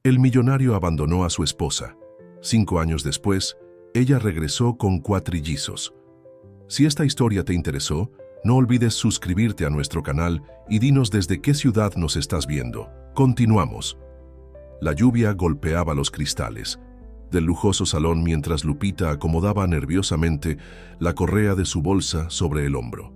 El millonario abandonó a su esposa. 5 años después, ella regresó con cuatrillizos. Si esta historia te interesó, no olvides suscribirte a nuestro canal y dinos desde qué ciudad nos estás viendo. Continuamos. La lluvia golpeaba los cristales del lujoso salón mientras Lupita acomodaba nerviosamente la correa de su bolsa sobre el hombro.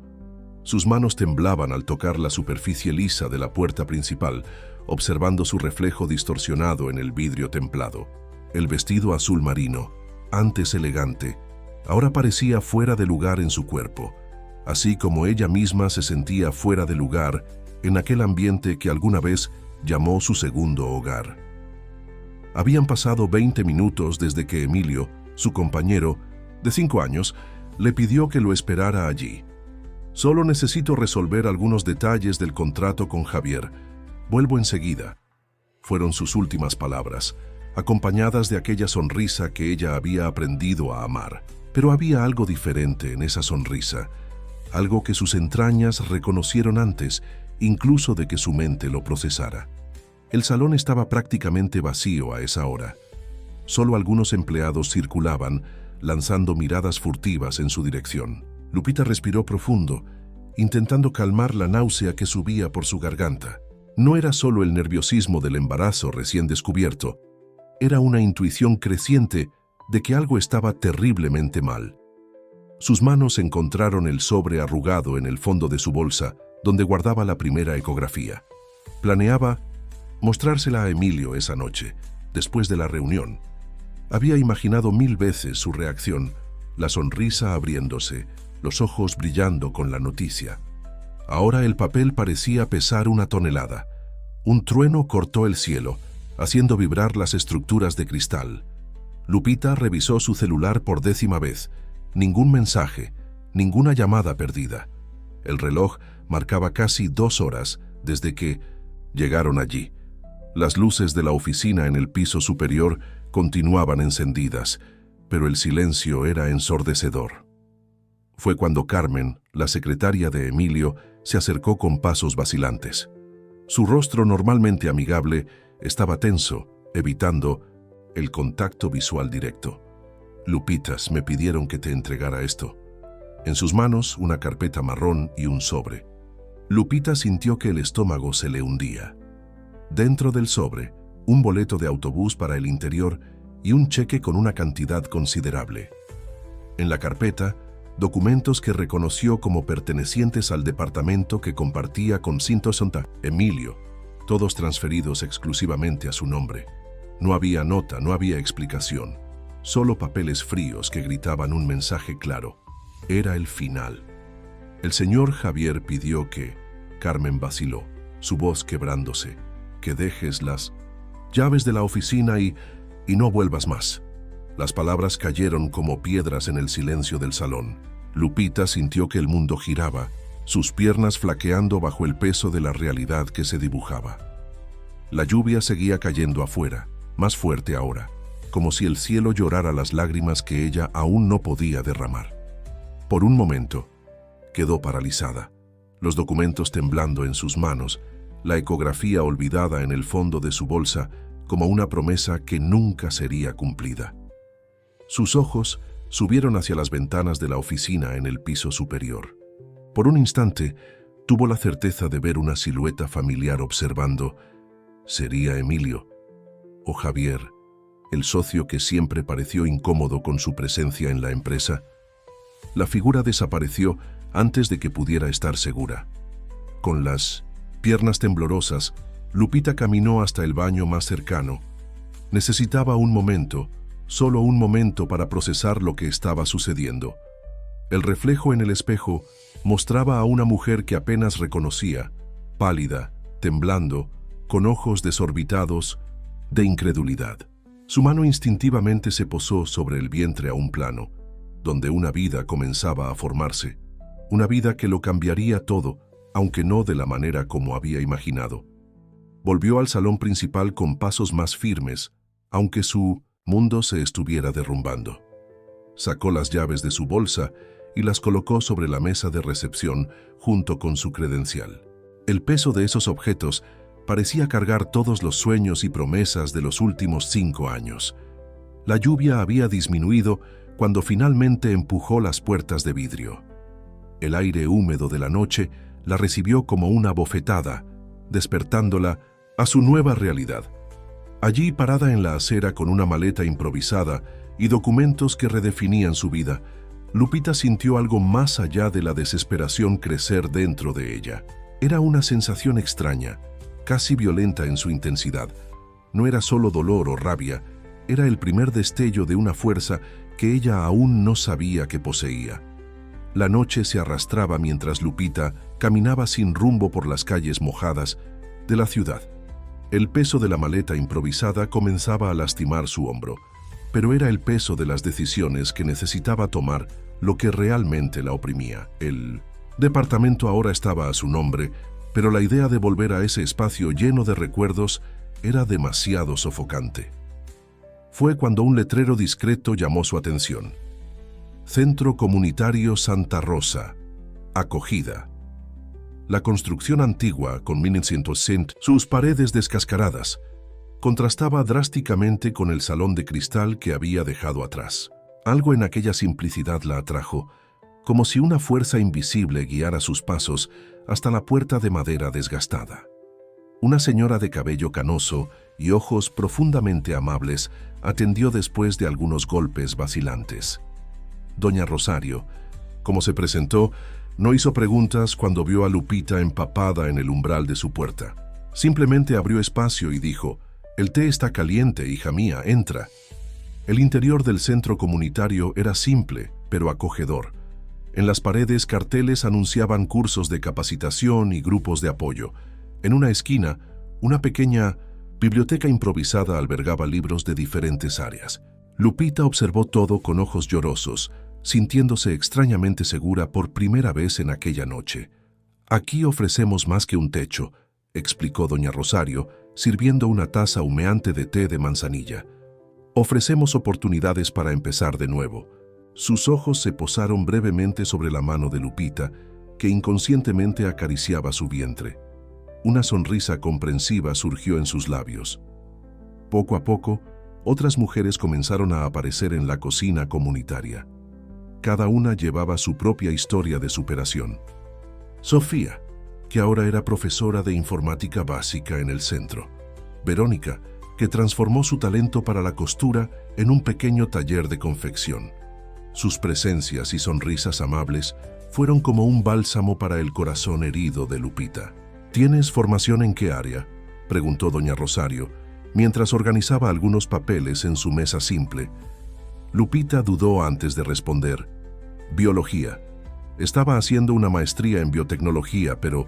Sus manos temblaban al tocar la superficie lisa de la puerta principal, observando su reflejo distorsionado en el vidrio templado. El vestido azul marino, antes elegante, ahora parecía fuera de lugar en su cuerpo, así como ella misma se sentía fuera de lugar en aquel ambiente que alguna vez llamó su segundo hogar. Habían pasado 20 minutos desde que Emilio, su compañero, de 5 años, le pidió que lo esperara allí. «Solo necesito resolver algunos detalles del contrato con Javier. Vuelvo enseguida», fueron sus últimas palabras, acompañadas de aquella sonrisa que ella había aprendido a amar. Pero había algo diferente en esa sonrisa, algo que sus entrañas reconocieron antes, incluso de que su mente lo procesara. El salón estaba prácticamente vacío a esa hora. Solo algunos empleados circulaban, lanzando miradas furtivas en su dirección. Lupita respiró profundo, intentando calmar la náusea que subía por su garganta. No era solo el nerviosismo del embarazo recién descubierto, era una intuición creciente de que algo estaba terriblemente mal. Sus manos encontraron el sobre arrugado en el fondo de su bolsa, donde guardaba la primera ecografía. Planeaba mostrársela a Emilio esa noche, después de la reunión. Había imaginado 1000 veces su reacción, la sonrisa abriéndose, los ojos brillando con la noticia. Ahora el papel parecía pesar 1 tonelada. Un trueno cortó el cielo, haciendo vibrar las estructuras de cristal. Lupita revisó su celular por 10ª vez. Ningún mensaje, ninguna llamada perdida. El reloj marcaba casi 2 horas desde que llegaron allí. Las luces de la oficina en el piso superior continuaban encendidas, pero el silencio era ensordecedor. Fue cuando Carmen, la secretaria de Emilio, se acercó con pasos vacilantes. Su rostro normalmente amigable estaba tenso, evitando el contacto visual directo. «Lupitas, me pidieron que te entregara esto». En sus manos, una carpeta marrón y un sobre. Lupita sintió que el estómago se le hundía. Dentro del sobre, un boleto de autobús para el interior y un cheque con una cantidad considerable. En la carpeta, documentos que reconoció como pertenecientes al departamento que compartía con Emilio, todos transferidos exclusivamente a su nombre. No había nota, no había explicación, solo papeles fríos que gritaban un mensaje claro. Era el final. El señor Javier pidió que... Carmen vaciló, su voz quebrándose. «Que dejes las llaves de la oficina y no vuelvas más». Las palabras cayeron como piedras en el silencio del salón. Lupita sintió que el mundo giraba, sus piernas flaqueando bajo el peso de la realidad que se dibujaba. La lluvia seguía cayendo afuera, más fuerte ahora, como si el cielo llorara las lágrimas que ella aún no podía derramar. Por un momento, quedó paralizada, los documentos temblando en sus manos, la ecografía olvidada en el fondo de su bolsa como una promesa que nunca sería cumplida. Sus ojos subieron hacia las ventanas de la oficina en el piso superior. Por un instante, tuvo la certeza de ver una silueta familiar observando. ¿Sería Emilio o Javier, el socio que siempre pareció incómodo con su presencia en la empresa? La figura desapareció antes de que pudiera estar segura. Con las piernas temblorosas, Lupita caminó hasta el baño más cercano. Necesitaba un momento, solo un momento para procesar lo que estaba sucediendo. El reflejo en el espejo mostraba a una mujer que apenas reconocía, pálida, temblando, con ojos desorbitados de incredulidad. Su mano instintivamente se posó sobre el vientre a un plano, donde una vida comenzaba a formarse, una vida que lo cambiaría todo, aunque no de la manera como había imaginado. Volvió al salón principal con pasos más firmes, aunque su mundo se estuviera derrumbando. Sacó las llaves de su bolsa y las colocó sobre la mesa de recepción junto con su credencial. El peso de esos objetos Parecía cargar todos los sueños y promesas de los últimos 5 años. La lluvia había disminuido cuando finalmente empujó las puertas de vidrio. El aire húmedo de la noche la recibió como una bofetada, despertándola a su nueva realidad. Allí, parada en la acera con una maleta improvisada y documentos que redefinían su vida, Lupita sintió algo más allá de la desesperación crecer dentro de ella. Era una sensación extraña, casi violenta en su intensidad. No era solo dolor o rabia, era el primer destello de una fuerza que ella aún no sabía que poseía. La noche se arrastraba mientras Lupita caminaba sin rumbo por las calles mojadas de la ciudad. El peso de la maleta improvisada comenzaba a lastimar su hombro, pero era el peso de las decisiones que necesitaba tomar lo que realmente la oprimía. El departamento ahora estaba a su nombre, pero la idea de volver a ese espacio lleno de recuerdos era demasiado sofocante. Fue cuando un letrero discreto llamó su atención. Centro Comunitario Santa Rosa. Acogida. La construcción antigua, con 1900, sus paredes descascaradas, contrastaba drásticamente con el salón de cristal que había dejado atrás. Algo en aquella simplicidad la atrajo, como si una fuerza invisible guiara sus pasos hasta la puerta de madera desgastada. Una señora de cabello canoso y ojos profundamente amables atendió después de algunos golpes vacilantes. Doña Rosario, como se presentó, no hizo preguntas cuando vio a Lupita empapada en el umbral de su puerta. Simplemente abrió espacio y dijo: «El té está caliente, hija mía, entra». El interior del centro comunitario era simple, pero acogedor. En las paredes, carteles anunciaban cursos de capacitación y grupos de apoyo. En una esquina, una pequeña biblioteca improvisada albergaba libros de diferentes áreas. Lupita observó todo con ojos llorosos, sintiéndose extrañamente segura por primera vez en aquella noche. «Aquí ofrecemos más que un techo», explicó doña Rosario, sirviendo una taza humeante de té de manzanilla. «Ofrecemos oportunidades para empezar de nuevo». Sus ojos se posaron brevemente sobre la mano de Lupita, que inconscientemente acariciaba su vientre. Una sonrisa comprensiva surgió en sus labios. Poco a poco, otras mujeres comenzaron a aparecer en la cocina comunitaria. Cada una llevaba su propia historia de superación. Sofía, que ahora era profesora de informática básica en el centro. Verónica, que transformó su talento para la costura en un pequeño taller de confección. Sus presencias y sonrisas amables fueron como un bálsamo para el corazón herido de Lupita. «¿Tienes formación en qué área?», preguntó doña Rosario, mientras organizaba algunos papeles en su mesa simple. Lupita dudó antes de responder. «Biología. Estaba haciendo una maestría en biotecnología, pero...».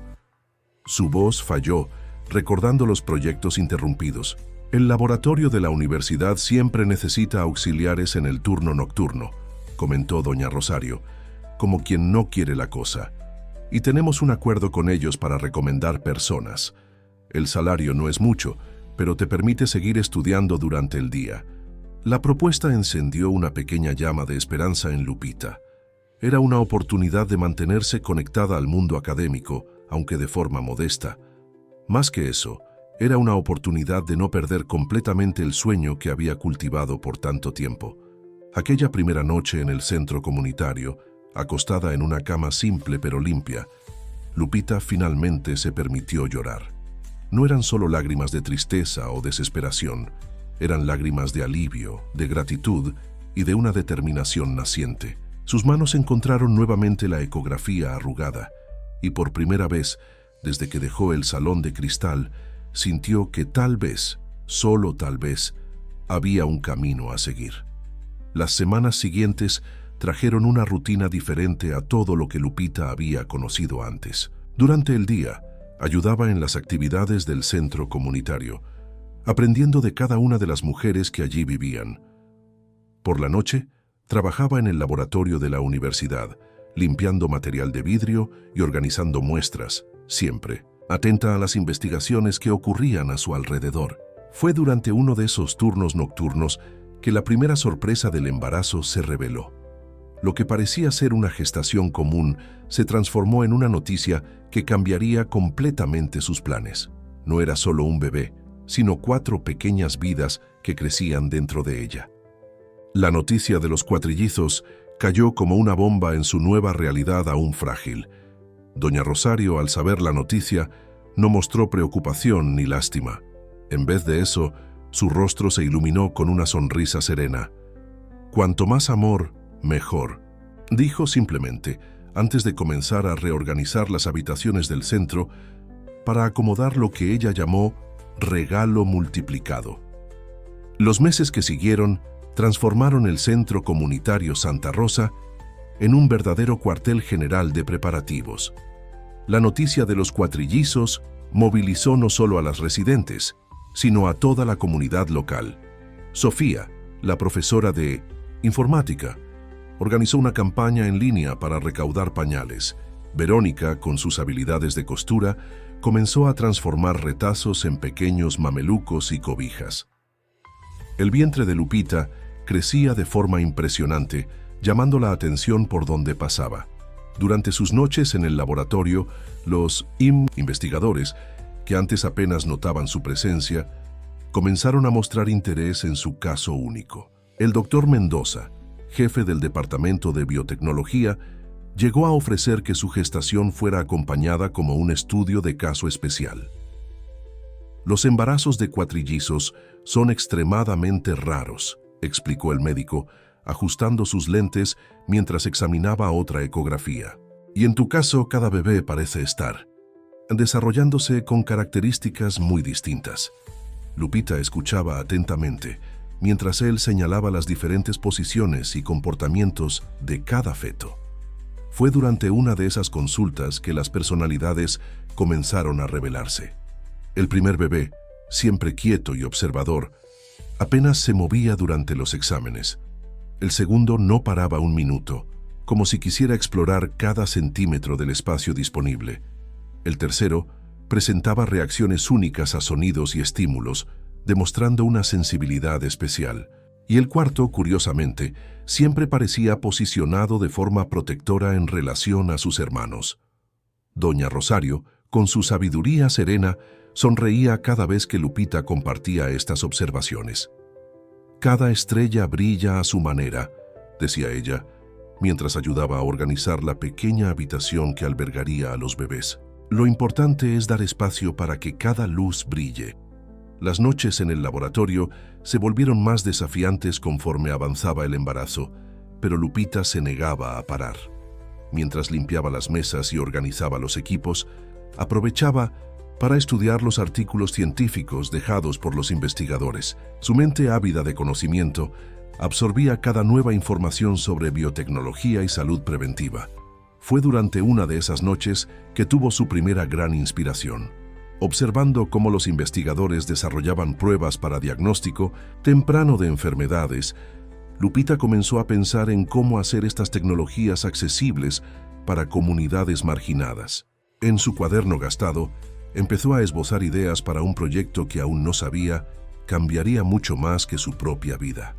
Su voz falló, recordando los proyectos interrumpidos. «El laboratorio de la universidad siempre necesita auxiliares en el turno nocturno», comentó doña Rosario, como quien no quiere la cosa. «Y tenemos un acuerdo con ellos para recomendar personas. El salario no es mucho, pero te permite seguir estudiando durante el día». La propuesta encendió una pequeña llama de esperanza en Lupita. Era una oportunidad de mantenerse conectada al mundo académico, aunque de forma modesta. Más que eso, era una oportunidad de no perder completamente el sueño que había cultivado por tanto tiempo. Aquella primera noche en el centro comunitario, acostada en una cama simple pero limpia, Lupita finalmente se permitió llorar. No eran solo lágrimas de tristeza o desesperación, eran lágrimas de alivio, de gratitud y de una determinación naciente. Sus manos encontraron nuevamente la ecografía arrugada y por primera vez, desde que dejó el salón de cristal, sintió que tal vez, solo tal vez, había un camino a seguir. Las semanas siguientes trajeron una rutina diferente a todo lo que Lupita había conocido antes. Durante el día, ayudaba en las actividades del centro comunitario, aprendiendo de cada una de las mujeres que allí vivían. Por la noche, trabajaba en el laboratorio de la universidad, limpiando material de vidrio y organizando muestras, siempre atenta a las investigaciones que ocurrían a su alrededor. Fue durante uno de esos turnos nocturnos que la primera sorpresa del embarazo se reveló. Lo que parecía ser una gestación común se transformó en una noticia que cambiaría completamente sus planes. no era solo un bebé, sino 4 pequeñas vidas que crecían dentro de ella. La noticia de los cuatrillizos cayó como una bomba en su nueva realidad aún frágil. Doña Rosario, al saber la noticia, no mostró preocupación ni lástima. En vez de eso, su rostro se iluminó con una sonrisa serena. «Cuanto más amor, mejor», dijo simplemente, antes de comenzar a reorganizar las habitaciones del centro para acomodar lo que ella llamó regalo multiplicado. Los meses que siguieron transformaron el Centro Comunitario Santa Rosa en un verdadero cuartel general de preparativos. La noticia de los cuatrillizos movilizó no solo a las residentes, sino a toda la comunidad local. Sofía, la profesora de informática, organizó una campaña en línea para recaudar pañales. Verónica, con sus habilidades de costura, comenzó a transformar retazos en pequeños mamelucos y cobijas. El vientre de Lupita crecía de forma impresionante, llamando la atención por donde pasaba. Durante sus noches en el laboratorio, los investigadores, que antes apenas notaban su presencia, comenzaron a mostrar interés en su caso único. El doctor Mendoza, jefe del Departamento de Biotecnología, llegó a ofrecer que su gestación fuera acompañada como un estudio de caso especial. Los embarazos de cuatrillizos son extremadamente raros, explicó el médico, ajustando sus lentes mientras examinaba otra ecografía. Y en tu caso, cada bebé parece estar desarrollándose con características muy distintas. Lupita escuchaba atentamente, mientras él señalaba las diferentes posiciones y comportamientos de cada feto. Fue durante una de esas consultas que las personalidades comenzaron a revelarse. El primer bebé, siempre quieto y observador, apenas se movía durante los exámenes. El segundo no paraba un minuto, como si quisiera explorar cada centímetro del espacio disponible. El tercero presentaba reacciones únicas a sonidos y estímulos, demostrando una sensibilidad especial. Y el cuarto, curiosamente, siempre parecía posicionado de forma protectora en relación a sus hermanos. Doña Rosario, con su sabiduría serena, sonreía cada vez que Lupita compartía estas observaciones. «Cada estrella brilla a su manera», decía ella, mientras ayudaba a organizar la pequeña habitación que albergaría a los bebés. «Lo importante es dar espacio para que cada luz brille». Las noches en el laboratorio se volvieron más desafiantes conforme avanzaba el embarazo, pero Lupita se negaba a parar. Mientras limpiaba las mesas y organizaba los equipos, aprovechaba para estudiar los artículos científicos dejados por los investigadores. Su mente ávida de conocimiento absorbía cada nueva información sobre biotecnología y salud preventiva. Fue durante una de esas noches que tuvo su primera gran inspiración. Observando cómo los investigadores desarrollaban pruebas para diagnóstico temprano de enfermedades, Lupita comenzó a pensar en cómo hacer estas tecnologías accesibles para comunidades marginadas. En su cuaderno gastado, empezó a esbozar ideas para un proyecto que aún no sabía cambiaría mucho más que su propia vida.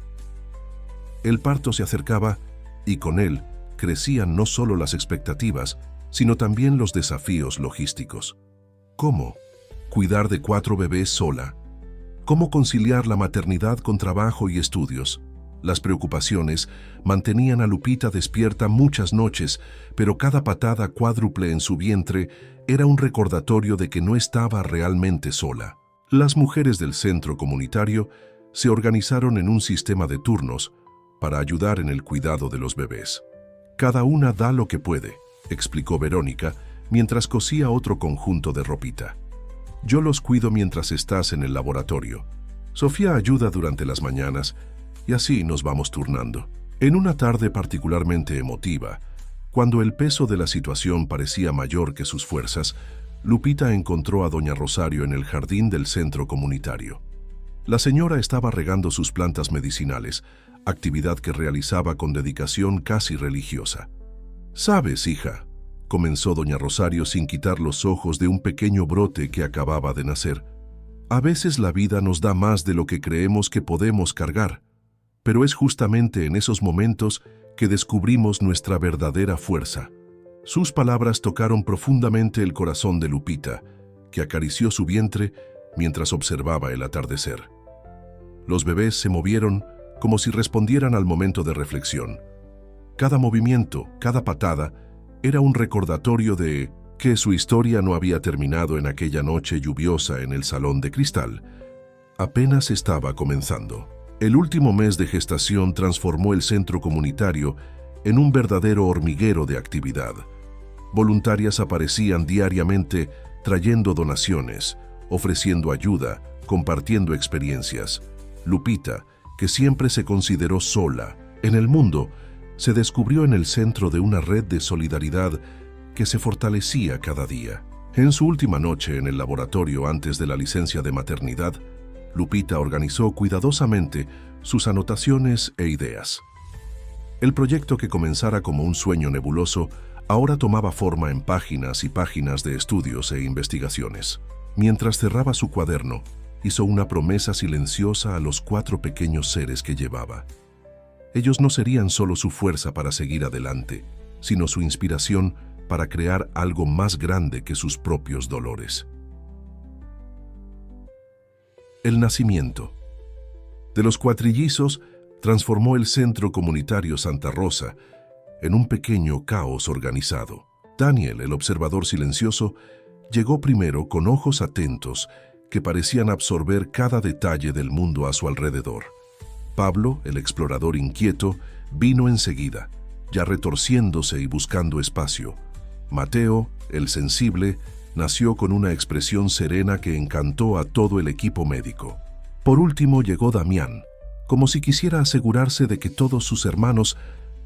El parto se acercaba y con él crecían no solo las expectativas, sino también los desafíos logísticos. ¿Cómo cuidar de 4 bebés sola? ¿Cómo conciliar la maternidad con trabajo y estudios? Las preocupaciones mantenían a Lupita despierta muchas noches, pero cada patada cuádruple en su vientre era un recordatorio de que no estaba realmente sola. Las mujeres del centro comunitario se organizaron en un sistema de turnos para ayudar en el cuidado de los bebés. «Cada una da lo que puede», explicó Verónica mientras cosía otro conjunto de ropita. «Yo los cuido mientras estás en el laboratorio. Sofía ayuda durante las mañanas y así nos vamos turnando». En una tarde particularmente emotiva, cuando el peso de la situación parecía mayor que sus fuerzas, Lupita encontró a Doña Rosario en el jardín del centro comunitario. La señora estaba regando sus plantas medicinales, actividad que realizaba con dedicación casi religiosa. «¿Sabes, hija?», comenzó Doña Rosario sin quitar los ojos de un pequeño brote que acababa de nacer. «A veces la vida nos da más de lo que creemos que podemos cargar, pero es justamente en esos momentos que descubrimos nuestra verdadera fuerza». Sus palabras tocaron profundamente el corazón de Lupita, que acarició su vientre mientras observaba el atardecer. Los bebés se movieron como si respondieran al momento de reflexión. Cada movimiento, cada patada, era un recordatorio de que su historia no había terminado en aquella noche lluviosa en el salón de cristal. Apenas estaba comenzando. El último mes de gestación transformó el centro comunitario en un verdadero hormiguero de actividad. Voluntarias aparecían diariamente trayendo donaciones, ofreciendo ayuda, compartiendo experiencias. Lupita, que siempre se consideró sola en el mundo, se descubrió en el centro de una red de solidaridad que se fortalecía cada día. En su última noche en el laboratorio antes de la licencia de maternidad, Lupita organizó cuidadosamente sus anotaciones e ideas. El proyecto que comenzara como un sueño nebuloso ahora tomaba forma en páginas y páginas de estudios e investigaciones. Mientras cerraba su cuaderno, hizo una promesa silenciosa a los 4 pequeños seres que llevaba. Ellos no serían solo su fuerza para seguir adelante, sino su inspiración para crear algo más grande que sus propios dolores. El nacimiento de los cuatrillizos transformó el centro comunitario Santa Rosa en un pequeño caos organizado. Daniel, el observador silencioso, llegó primero con ojos atentos que parecían absorber cada detalle del mundo a su alrededor. Pablo, el explorador inquieto, vino enseguida, ya retorciéndose y buscando espacio. Mateo, el sensible, nació con una expresión serena que encantó a todo el equipo médico. Por último llegó Damián, como si quisiera asegurarse de que todos sus hermanos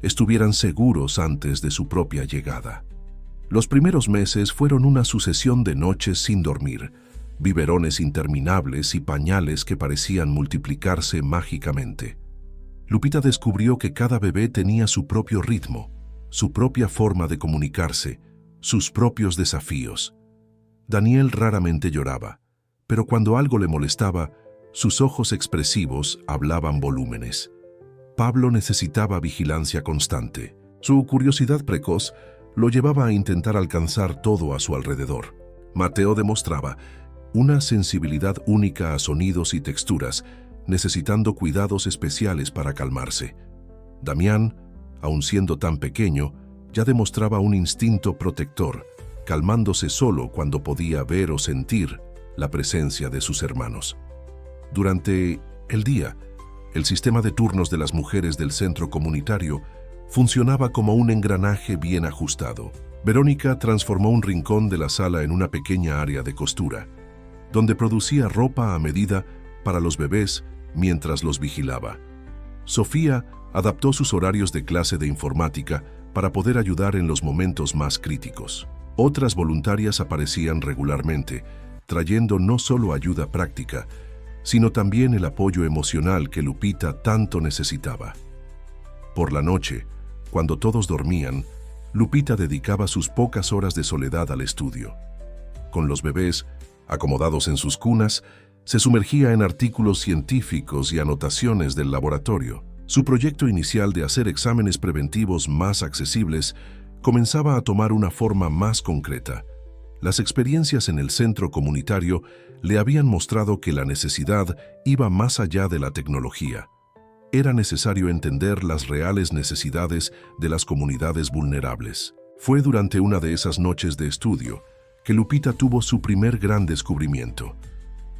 estuvieran seguros antes de su propia llegada. Los primeros meses fueron una sucesión de noches sin dormir, biberones interminables y pañales que parecían multiplicarse mágicamente. Lupita descubrió que cada bebé tenía su propio ritmo, su propia forma de comunicarse, sus propios desafíos. Daniel raramente lloraba, pero cuando algo le molestaba, sus ojos expresivos hablaban volúmenes. Pablo necesitaba vigilancia constante. Su curiosidad precoz lo llevaba a intentar alcanzar todo a su alrededor. Mateo demostraba una sensibilidad única a sonidos y texturas, necesitando cuidados especiales para calmarse. Damián, aun siendo tan pequeño, ya demostraba un instinto protector, calmándose solo cuando podía ver o sentir la presencia de sus hermanos. Durante el día, el sistema de turnos de las mujeres del centro comunitario funcionaba como un engranaje bien ajustado. Verónica transformó un rincón de la sala en una pequeña área de costura, donde producía ropa a medida para los bebés mientras los vigilaba. Sofía adaptó sus horarios de clase de informática para poder ayudar en los momentos más críticos. Otras voluntarias aparecían regularmente, trayendo no solo ayuda práctica, sino también el apoyo emocional que Lupita tanto necesitaba. Por la noche, cuando todos dormían, Lupita dedicaba sus pocas horas de soledad al estudio. Con los bebés, acomodados en sus cunas, se sumergía en artículos científicos y anotaciones del laboratorio. Su proyecto inicial de hacer exámenes preventivos más accesibles comenzaba a tomar una forma más concreta. Las experiencias en el centro comunitario le habían mostrado que la necesidad iba más allá de la tecnología. Era necesario entender las reales necesidades de las comunidades vulnerables. Fue durante una de esas noches de estudio que Lupita tuvo su primer gran descubrimiento.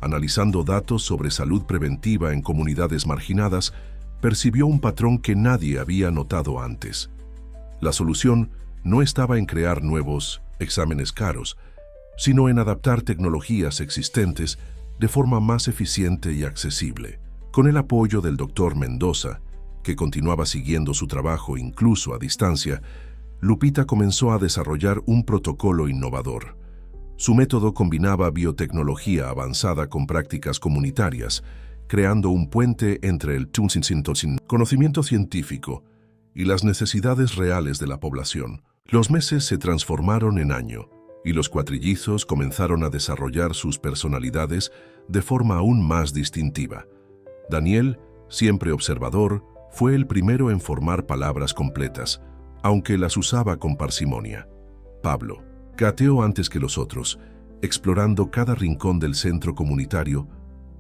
Analizando datos sobre salud preventiva en comunidades marginadas, percibió un patrón que nadie había notado antes. La solución no estaba en crear nuevos exámenes caros, sino en adaptar tecnologías existentes de forma más eficiente y accesible. Con el apoyo del Dr. Mendoza, que continuaba siguiendo su trabajo incluso a distancia, Lupita comenzó a desarrollar un protocolo innovador. Su método combinaba biotecnología avanzada con prácticas comunitarias, creando un puente entre el conocimiento científico y las necesidades reales de la población. Los meses se transformaron en año, y los cuatrillizos comenzaron a desarrollar sus personalidades de forma aún más distintiva. Daniel, siempre observador, fue el primero en formar palabras completas, aunque las usaba con parsimonia. Pablo, gateó antes que los otros, explorando cada rincón del centro comunitario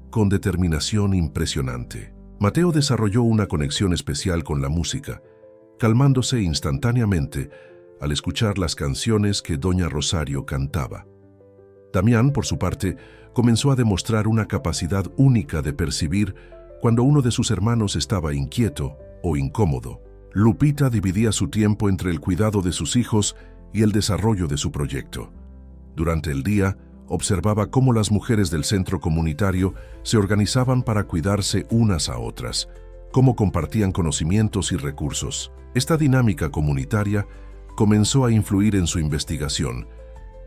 con determinación impresionante. Mateo desarrolló una conexión especial con la música, calmándose instantáneamente al escuchar las canciones que doña Rosario cantaba. Damián, por su parte, comenzó a demostrar una capacidad única de percibir cuando uno de sus hermanos estaba inquieto o incómodo. Lupita dividía su tiempo entre el cuidado de sus hijos y el desarrollo de su proyecto. Durante el día, observaba cómo las mujeres del centro comunitario se organizaban para cuidarse unas a otras, cómo compartían conocimientos y recursos. Esta dinámica comunitaria comenzó a influir en su investigación,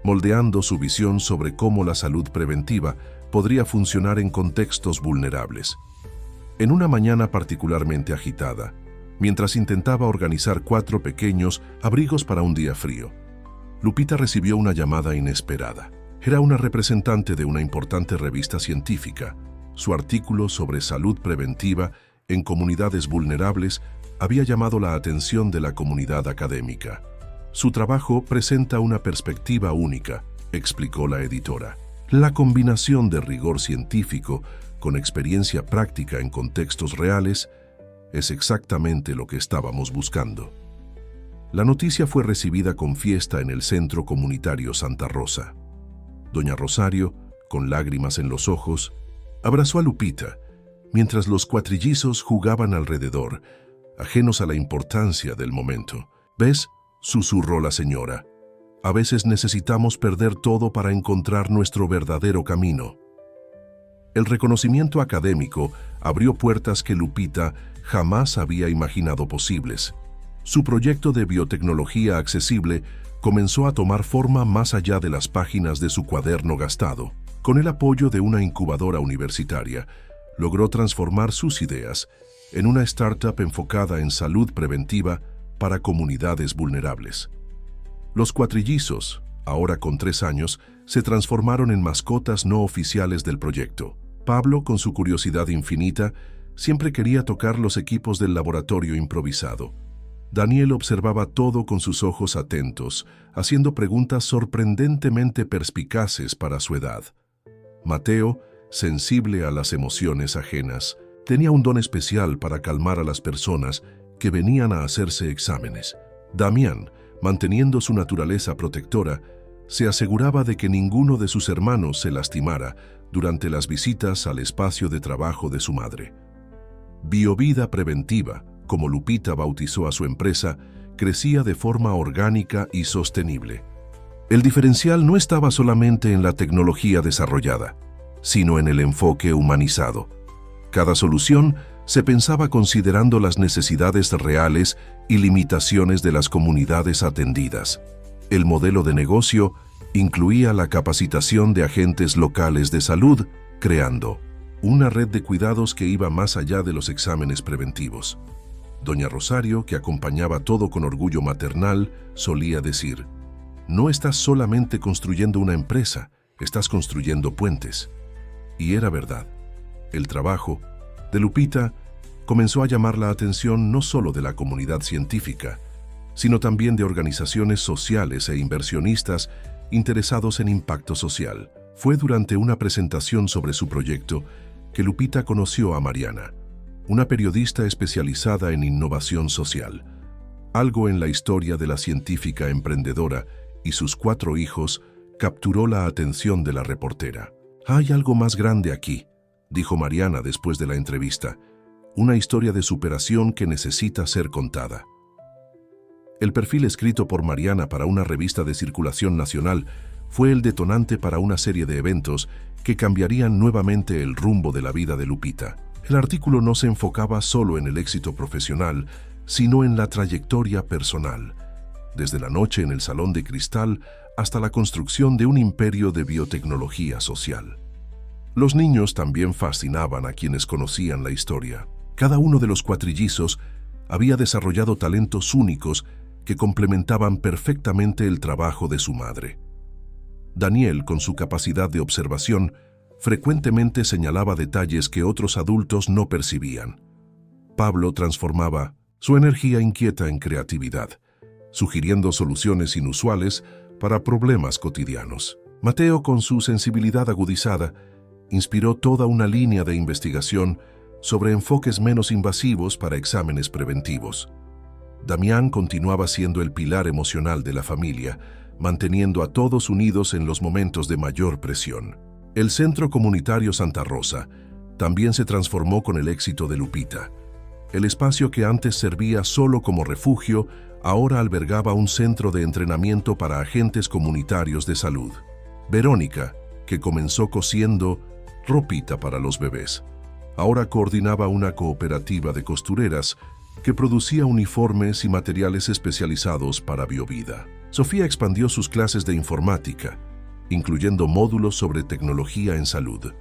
moldeando su visión sobre cómo la salud preventiva podría funcionar en contextos vulnerables. En una mañana particularmente agitada, mientras intentaba organizar 4 pequeños abrigos para un día frío, Lupita recibió una llamada inesperada. Era una representante de una importante revista científica. Su artículo sobre salud preventiva en comunidades vulnerables había llamado la atención de la comunidad académica. Su trabajo presenta una perspectiva única, explicó la editora. La combinación de rigor científico con experiencia práctica en contextos reales es exactamente lo que estábamos buscando. La noticia fue recibida con fiesta en el centro comunitario Santa Rosa. Doña Rosario, con lágrimas en los ojos, abrazó a Lupita, mientras los cuatrillizos jugaban alrededor, ajenos a la importancia del momento. «¿Ves?», susurró la señora. «A veces necesitamos perder todo para encontrar nuestro verdadero camino». El reconocimiento académico abrió puertas que Lupita jamás había imaginado posibles. Su proyecto de biotecnología accesible comenzó a tomar forma más allá de las páginas de su cuaderno gastado. Con el apoyo de una incubadora universitaria, logró transformar sus ideas en una startup enfocada en salud preventiva para comunidades vulnerables. Los cuatrillizos, ahora con 3 años, se transformaron en mascotas no oficiales del proyecto. Pablo, con su curiosidad infinita, siempre quería tocar los equipos del laboratorio improvisado. Daniel observaba todo con sus ojos atentos, haciendo preguntas sorprendentemente perspicaces para su edad. Mateo, sensible a las emociones ajenas, tenía un don especial para calmar a las personas que venían a hacerse exámenes. Damián, manteniendo su naturaleza protectora, se aseguraba de que ninguno de sus hermanos se lastimara durante las visitas al espacio de trabajo de su madre. Biovida Preventiva, como Lupita bautizó a su empresa, crecía de forma orgánica y sostenible. El diferencial no estaba solamente en la tecnología desarrollada, sino en el enfoque humanizado. Cada solución se pensaba considerando las necesidades reales y limitaciones de las comunidades atendidas. El modelo de negocio incluía la capacitación de agentes locales de salud, creando una red de cuidados que iba más allá de los exámenes preventivos. Doña Rosario, que acompañaba todo con orgullo maternal, solía decir: «No estás solamente construyendo una empresa, estás construyendo puentes». Y era verdad. El trabajo de Lupita comenzó a llamar la atención no solo de la comunidad científica, sino también de organizaciones sociales e inversionistas interesados en impacto social. Fue durante una presentación sobre su proyecto que Lupita conoció a Mariana, una periodista especializada en innovación social. Algo en la historia de la científica emprendedora y sus 4 hijos capturó la atención de la reportera. «Hay algo más grande aquí», dijo Mariana después de la entrevista, «una historia de superación que necesita ser contada». El perfil escrito por Mariana para una revista de circulación nacional fue el detonante para una serie de eventos que cambiarían nuevamente el rumbo de la vida de Lupita. El artículo no se enfocaba solo en el éxito profesional, sino en la trayectoria personal, desde la noche en el Salón de Cristal hasta la construcción de un imperio de biotecnología social. Los niños también fascinaban a quienes conocían la historia. Cada uno de los cuatrillizos había desarrollado talentos únicos que complementaban perfectamente el trabajo de su madre. Daniel, con su capacidad de observación, frecuentemente señalaba detalles que otros adultos no percibían. Pablo transformaba su energía inquieta en creatividad, sugiriendo soluciones inusuales para problemas cotidianos. Mateo, con su sensibilidad agudizada, inspiró toda una línea de investigación sobre enfoques menos invasivos para exámenes preventivos. Damián continuaba siendo el pilar emocional de la familia, manteniendo a todos unidos en los momentos de mayor presión. El Centro Comunitario Santa Rosa también se transformó con el éxito de Lupita. El espacio que antes servía solo como refugio, ahora albergaba un centro de entrenamiento para agentes comunitarios de salud. Verónica, que comenzó cosiendo ropita para los bebés, ahora coordinaba una cooperativa de costureras que producía uniformes y materiales especializados para Biovida. Sofía expandió sus clases de informática, incluyendo módulos sobre tecnología en salud.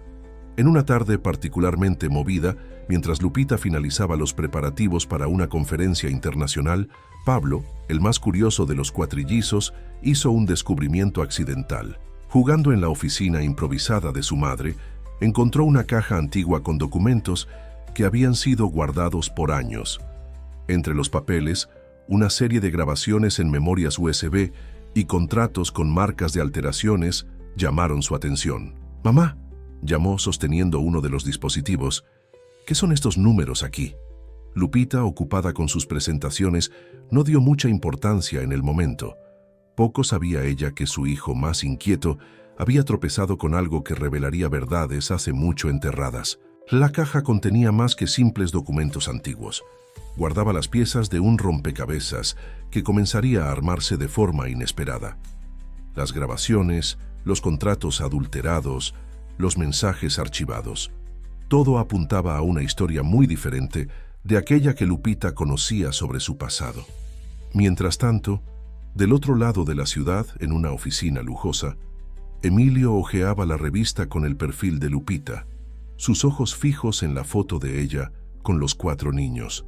En una tarde particularmente movida, mientras Lupita finalizaba los preparativos para una conferencia internacional, Pablo, el más curioso de los cuatrillizos, hizo un descubrimiento accidental. Jugando en la oficina improvisada de su madre, encontró una caja antigua con documentos que habían sido guardados por años. Entre los papeles, una serie de grabaciones en memorias USB y contratos con marcas de alteraciones llamaron su atención. «Mamá», llamó sosteniendo uno de los dispositivos, «¿qué son estos números aquí?». Lupita, ocupada con sus presentaciones, no dio mucha importancia en el momento. Poco sabía ella que su hijo más inquieto había tropezado con algo que revelaría verdades hace mucho enterradas. La caja contenía más que simples documentos antiguos. Guardaba las piezas de un rompecabezas que comenzaría a armarse de forma inesperada. Las grabaciones, los contratos adulterados, los mensajes archivados. Todo apuntaba a una historia muy diferente de aquella que Lupita conocía sobre su pasado. Mientras tanto, del otro lado de la ciudad, en una oficina lujosa, Emilio hojeaba la revista con el perfil de Lupita, sus ojos fijos en la foto de ella con los 4 niños.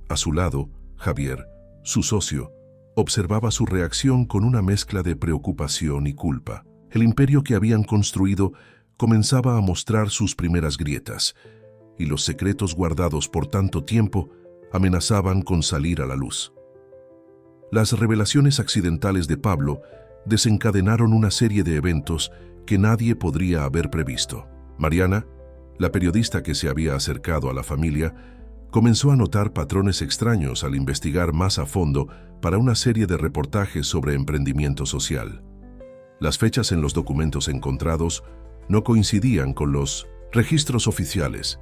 A su lado, Javier, su socio, observaba su reacción con una mezcla de preocupación y culpa. El imperio que habían construido comenzaba a mostrar sus primeras grietas, y los secretos guardados por tanto tiempo amenazaban con salir a la luz. Las revelaciones accidentales de Pablo desencadenaron una serie de eventos que nadie podría haber previsto. Mariana, la periodista que se había acercado a la familia, comenzó a notar patrones extraños al investigar más a fondo para una serie de reportajes sobre emprendimiento social. Las fechas en los documentos encontrados no coincidían con los registros oficiales,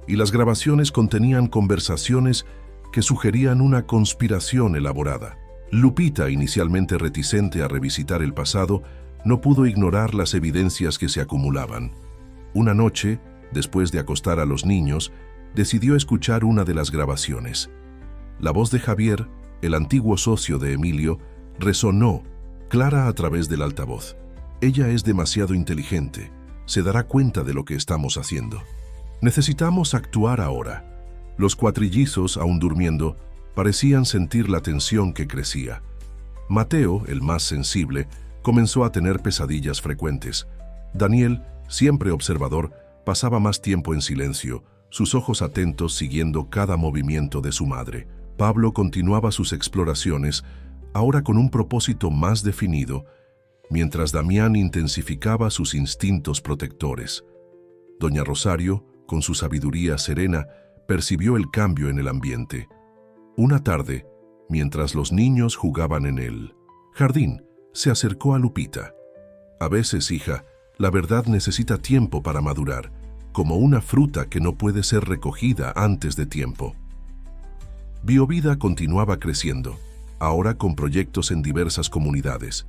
y las grabaciones contenían conversaciones que sugerían una conspiración elaborada. Lupita, inicialmente reticente a revisitar el pasado, no pudo ignorar las evidencias que se acumulaban. Una noche, después de acostar a los niños, decidió escuchar una de las grabaciones. La voz de Javier, el antiguo socio de Emilio, resonó, clara a través del altavoz. «Ella es demasiado inteligente. Se dará cuenta de lo que estamos haciendo. Necesitamos actuar ahora». Los cuatrillizos, aún durmiendo, parecían sentir la tensión que crecía. Mateo, el más sensible, comenzó a tener pesadillas frecuentes. Daniel, siempre observador, pasaba más tiempo en silencio, sus ojos atentos siguiendo cada movimiento de su madre. Pablo continuaba sus exploraciones, ahora con un propósito más definido, mientras Damián intensificaba sus instintos protectores. Doña Rosario, con su sabiduría serena, percibió el cambio en el ambiente. Una tarde, mientras los niños jugaban en el jardín, se acercó a Lupita. «A veces, hija, la verdad necesita tiempo para madurar, como una fruta que no puede ser recogida antes de tiempo». Biovida continuaba creciendo, ahora con proyectos en diversas comunidades.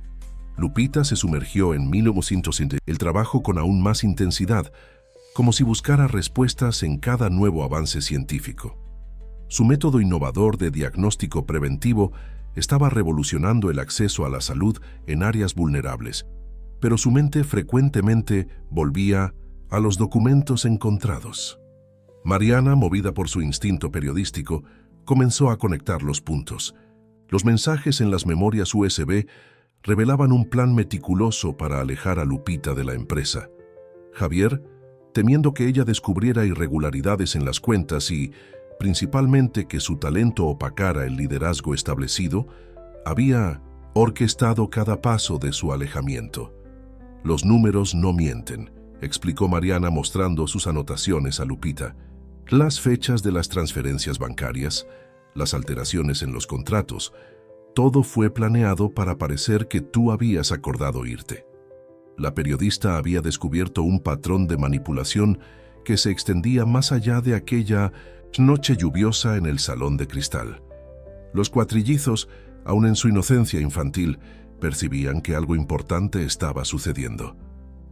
Lupita se sumergió en 1900 el trabajo con aún más intensidad, como si buscara respuestas en cada nuevo avance científico. Su método innovador de diagnóstico preventivo estaba revolucionando el acceso a la salud en áreas vulnerables, pero su mente frecuentemente volvía a los documentos encontrados. Mariana, movida por su instinto periodístico, comenzó a conectar los puntos. Los mensajes en las memorias USB revelaban un plan meticuloso para alejar a Lupita de la empresa. Javier, temiendo que ella descubriera irregularidades en las cuentas y, principalmente, que su talento opacara el liderazgo establecido, había orquestado cada paso de su alejamiento. Los números no mienten, explicó Mariana mostrando sus anotaciones a Lupita. Las fechas de las transferencias bancarias, las alteraciones en los contratos, todo fue planeado para parecer que tú habías acordado irte. La periodista había descubierto un patrón de manipulación que se extendía más allá de aquella noche lluviosa en el salón de cristal. Los cuatrillizos, aun en su inocencia infantil, percibían que algo importante estaba sucediendo.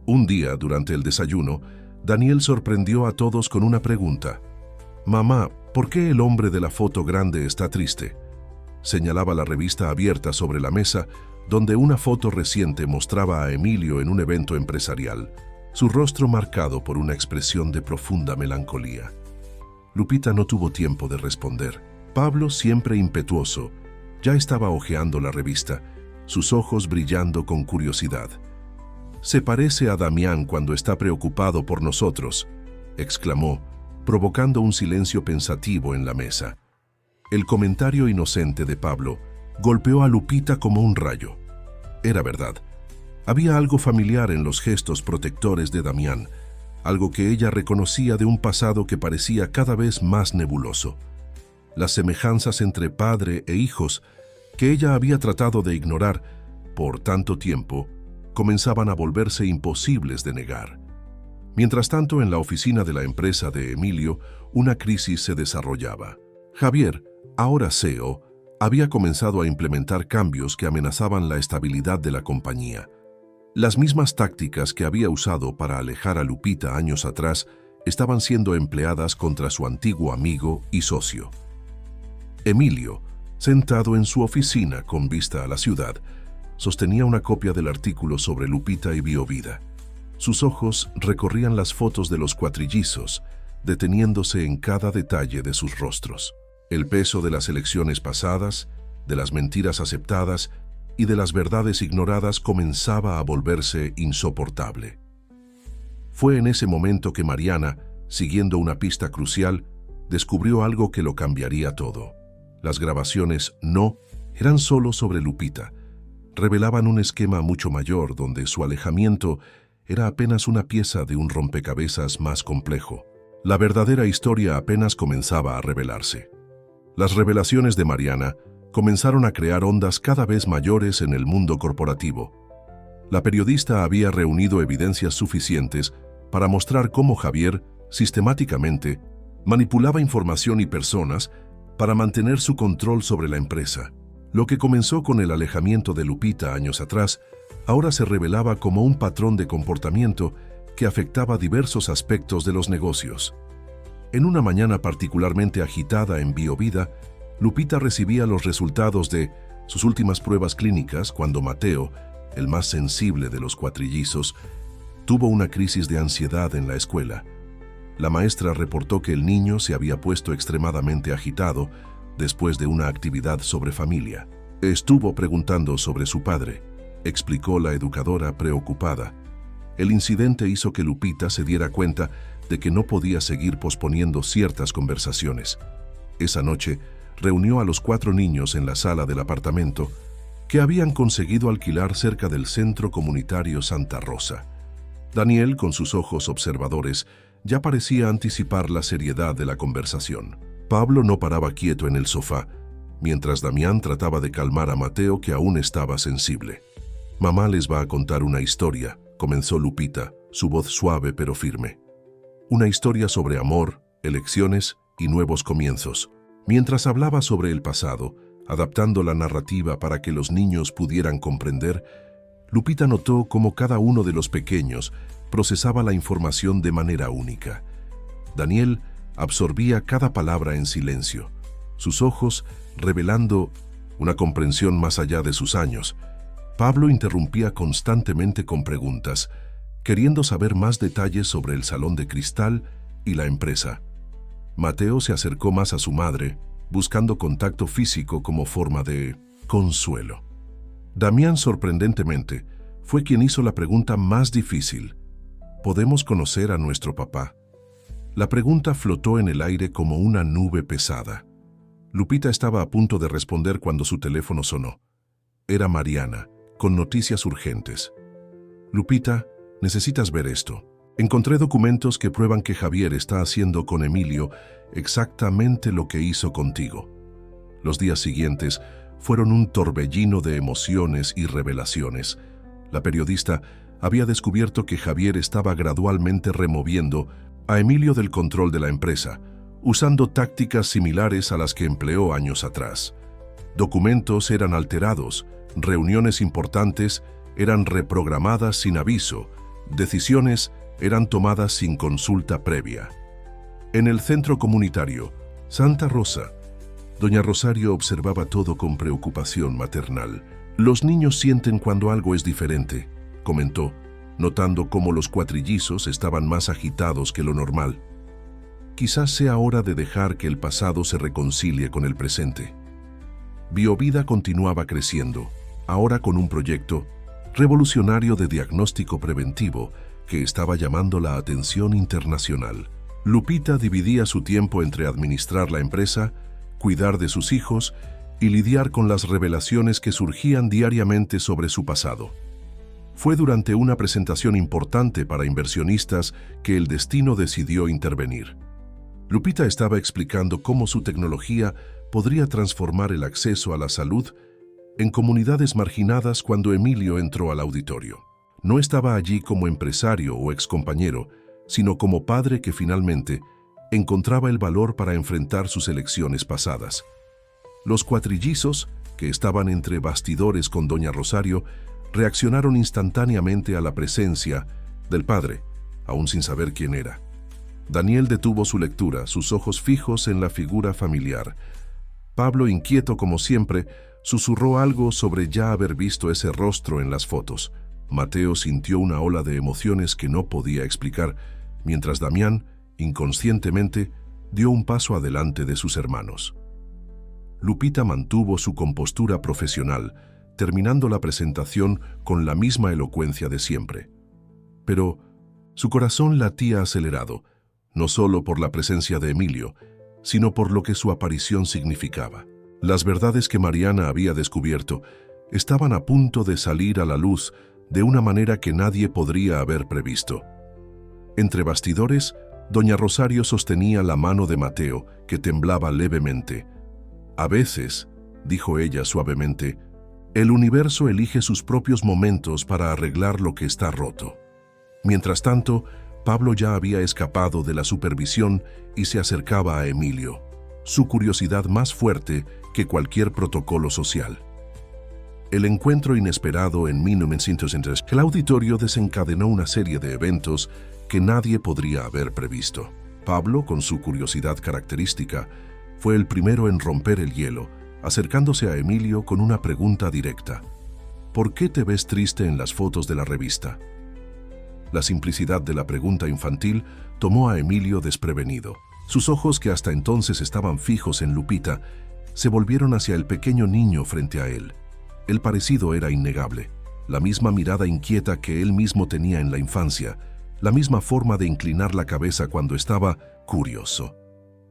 Un día, durante el desayuno, Daniel sorprendió a todos con una pregunta. «Mamá, ¿por qué el hombre de la foto grande está triste?», señalaba la revista abierta sobre la mesa, donde una foto reciente mostraba a Emilio en un evento empresarial, su rostro marcado por una expresión de profunda melancolía. Lupita no tuvo tiempo de responder. Pablo, siempre impetuoso, ya estaba hojeando la revista, sus ojos brillando con curiosidad. «Se parece a Damián cuando está preocupado por nosotros», exclamó, provocando un silencio pensativo en la mesa. El comentario inocente de Pablo golpeó a Lupita como un rayo. Era verdad. Había algo familiar en los gestos protectores de Damián, algo que ella reconocía de un pasado que parecía cada vez más nebuloso. Las semejanzas entre padre e hijos, que ella había tratado de ignorar por tanto tiempo, comenzaban a volverse imposibles de negar. Mientras tanto, en la oficina de la empresa de Emilio, una crisis se desarrollaba. Javier, ahora CEO, había comenzado a implementar cambios que amenazaban la estabilidad de la compañía. Las mismas tácticas que había usado para alejar a Lupita años atrás estaban siendo empleadas contra su antiguo amigo y socio. Emilio, sentado en su oficina con vista a la ciudad, sostenía una copia del artículo sobre Lupita y Biovida. Sus ojos recorrían las fotos de los cuatrillizos, deteniéndose en cada detalle de sus rostros. El peso de las elecciones pasadas, de las mentiras aceptadas y de las verdades ignoradas comenzaba a volverse insoportable. Fue en ese momento que Mariana, siguiendo una pista crucial, descubrió algo que lo cambiaría todo. Las grabaciones no eran solo sobre Lupita. Revelaban un esquema mucho mayor donde su alejamiento era apenas una pieza de un rompecabezas más complejo. La verdadera historia apenas comenzaba a revelarse. Las revelaciones de Mariana comenzaron a crear ondas cada vez mayores en el mundo corporativo. La periodista había reunido evidencias suficientes para mostrar cómo Javier, sistemáticamente, manipulaba información y personas para mantener su control sobre la empresa. Lo que comenzó con el alejamiento de Lupita años atrás, ahora se revelaba como un patrón de comportamiento que afectaba diversos aspectos de los negocios. En una mañana particularmente agitada en Biovida, Lupita recibía los resultados de sus últimas pruebas clínicas cuando Mateo, el más sensible de los cuatrillizos, tuvo una crisis de ansiedad en la escuela. La maestra reportó que el niño se había puesto extremadamente agitado después de una actividad sobre familia. Estuvo preguntando sobre su padre, explicó la educadora preocupada. El incidente hizo que Lupita se diera cuenta de que no podía seguir posponiendo ciertas conversaciones. Esa noche, reunió a los 4 niños en la sala del apartamento que habían conseguido alquilar cerca del Centro Comunitario Santa Rosa. Daniel, con sus ojos observadores, ya parecía anticipar la seriedad de la conversación. Pablo no paraba quieto en el sofá, mientras Damián trataba de calmar a Mateo, que aún estaba sensible. «Mamá les va a contar una historia», comenzó Lupita, su voz suave pero firme. «Una historia sobre amor, elecciones y nuevos comienzos». Mientras hablaba sobre el pasado, adaptando la narrativa para que los niños pudieran comprender, Lupita notó cómo cada uno de los pequeños procesaba la información de manera única. Daniel absorbía cada palabra en silencio, sus ojos revelando una comprensión más allá de sus años. Pablo interrumpía constantemente con preguntas, queriendo saber más detalles sobre el salón de cristal y la empresa. Mateo se acercó más a su madre, buscando contacto físico como forma de consuelo. Damián, sorprendentemente, fue quien hizo la pregunta más difícil. ¿Podemos conocer a nuestro papá? La pregunta flotó en el aire como una nube pesada. Lupita estaba a punto de responder cuando su teléfono sonó. Era Mariana, con noticias urgentes. Lupita, necesitas ver esto. Encontré documentos que prueban que Javier está haciendo con Emilio exactamente lo que hizo contigo. Los días siguientes fueron un torbellino de emociones y revelaciones. La periodista había descubierto que Javier estaba gradualmente removiendo a Emilio del control de la empresa, usando tácticas similares a las que empleó años atrás. Documentos eran alterados, reuniones importantes eran reprogramadas sin aviso, decisiones eran tomadas sin consulta previa. En el centro comunitario, Santa Rosa, doña Rosario observaba todo con preocupación maternal. Los niños sienten cuando algo es diferente, comentó, notando cómo los cuatrillizos estaban más agitados que lo normal. Quizás sea hora de dejar que el pasado se reconcilie con el presente. Biovida continuaba creciendo, ahora con un proyecto revolucionario de diagnóstico preventivo que estaba llamando la atención internacional. Lupita dividía su tiempo entre administrar la empresa, cuidar de sus hijos y lidiar con las revelaciones que surgían diariamente sobre su pasado. Fue durante una presentación importante para inversionistas que el destino decidió intervenir. Lupita estaba explicando cómo su tecnología podría transformar el acceso a la salud en comunidades marginadas cuando Emilio entró al auditorio. No estaba allí como empresario o excompañero, sino como padre que finalmente encontraba el valor para enfrentar sus elecciones pasadas. Los cuatrillizos, que estaban entre bastidores con doña Rosario, reaccionaron instantáneamente a la presencia del padre, aún sin saber quién era. Daniel detuvo su lectura, sus ojos fijos en la figura familiar. Pablo, inquieto como siempre, susurró algo sobre ya haber visto ese rostro en las fotos. Mateo sintió una ola de emociones que no podía explicar, mientras Damián, inconscientemente, dio un paso adelante de sus hermanos. Lupita mantuvo su compostura profesional, terminando la presentación con la misma elocuencia de siempre. Pero su corazón latía acelerado, no solo por la presencia de Emilio, sino por lo que su aparición significaba. Las verdades que Mariana había descubierto estaban a punto de salir a la luz de una manera que nadie podría haber previsto. Entre bastidores, doña Rosario sostenía la mano de Mateo, que temblaba levemente. A veces, dijo ella suavemente, el universo elige sus propios momentos para arreglar lo que está roto. Mientras tanto, Pablo ya había escapado de la supervisión y se acercaba a Emilio, su curiosidad más fuerte que cualquier protocolo social. El encuentro inesperado en 1903, el auditorio desencadenó una serie de eventos que nadie podría haber previsto. Pablo, con su curiosidad característica, fue el primero en romper el hielo, acercándose a Emilio con una pregunta directa. ¿Por qué te ves triste en las fotos de la revista? La simplicidad de la pregunta infantil tomó a Emilio desprevenido. Sus ojos, que hasta entonces estaban fijos en Lupita, se volvieron hacia el pequeño niño frente a él. El parecido era innegable, la misma mirada inquieta que él mismo tenía en la infancia, la misma forma de inclinar la cabeza cuando estaba curioso.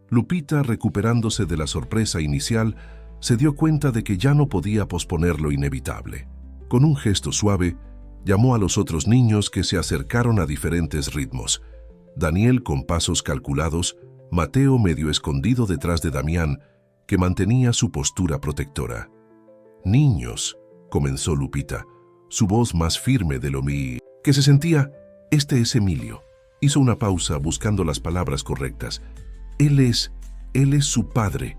Lupita, recuperándose de la sorpresa inicial, se dio cuenta de que ya no podía posponer lo inevitable. Con un gesto suave, llamó a los otros niños que se acercaron a diferentes ritmos. Daniel con pasos calculados, Mateo medio escondido detrás de Damián, que mantenía su postura protectora. «Niños», comenzó Lupita, su voz más firme de lo que se sentía. «Este es Emilio». Hizo una pausa buscando las palabras correctas. Él es su padre».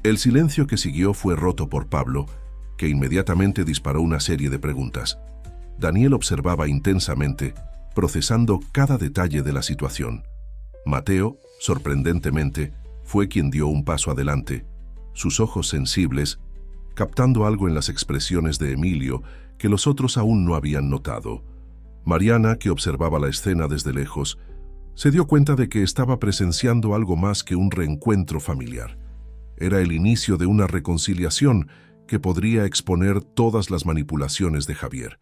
El silencio que siguió fue roto por Pablo, que inmediatamente disparó una serie de preguntas. Daniel observaba intensamente, procesando cada detalle de la situación. Mateo, sorprendentemente, fue quien dio un paso adelante, sus ojos sensibles, captando algo en las expresiones de Emilio que los otros aún no habían notado. Mariana, que observaba la escena desde lejos, se dio cuenta de que estaba presenciando algo más que un reencuentro familiar. Era el inicio de una reconciliación que podría exponer todas las manipulaciones de Javier.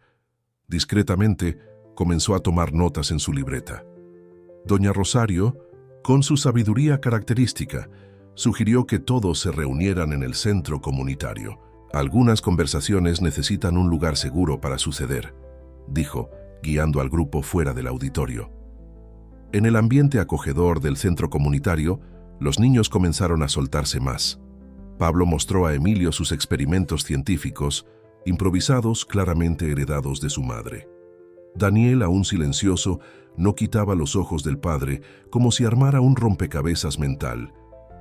Discretamente, comenzó a tomar notas en su libreta. Doña Rosario, con su sabiduría característica, sugirió que todos se reunieran en el centro comunitario. Algunas conversaciones necesitan un lugar seguro para suceder, dijo, guiando al grupo fuera del auditorio. En el ambiente acogedor del centro comunitario, los niños comenzaron a soltarse más. Pablo mostró a Emilio sus experimentos científicos, improvisados, claramente heredados de su madre. Daniel, aún silencioso, no quitaba los ojos del padre, como si armara un rompecabezas mental.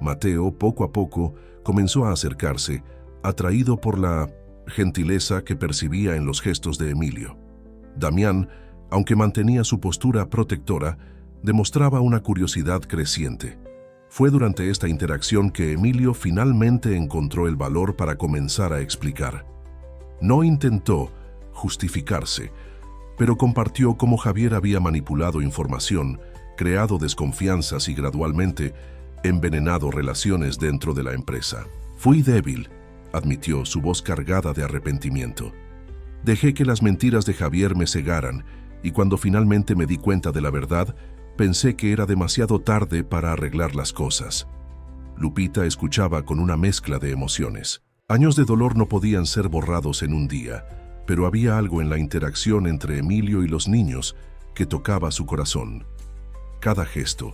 Mateo, poco a poco, comenzó a acercarse, atraído por la gentileza que percibía en los gestos de Emilio. Damián, aunque mantenía su postura protectora, demostraba una curiosidad creciente. Fue durante esta interacción que Emilio finalmente encontró el valor para comenzar a explicar. No intentó justificarse, pero compartió cómo Javier había manipulado información, creado desconfianzas y gradualmente envenenado relaciones dentro de la empresa. Fui débil, admitió, su voz cargada de arrepentimiento. Dejé que las mentiras de Javier me cegaran y cuando finalmente me di cuenta de la verdad, pensé que era demasiado tarde para arreglar las cosas. Lupita escuchaba con una mezcla de emociones. Años de dolor no podían ser borrados en un día, pero había algo en la interacción entre Emilio y los niños que tocaba su corazón. Cada gesto,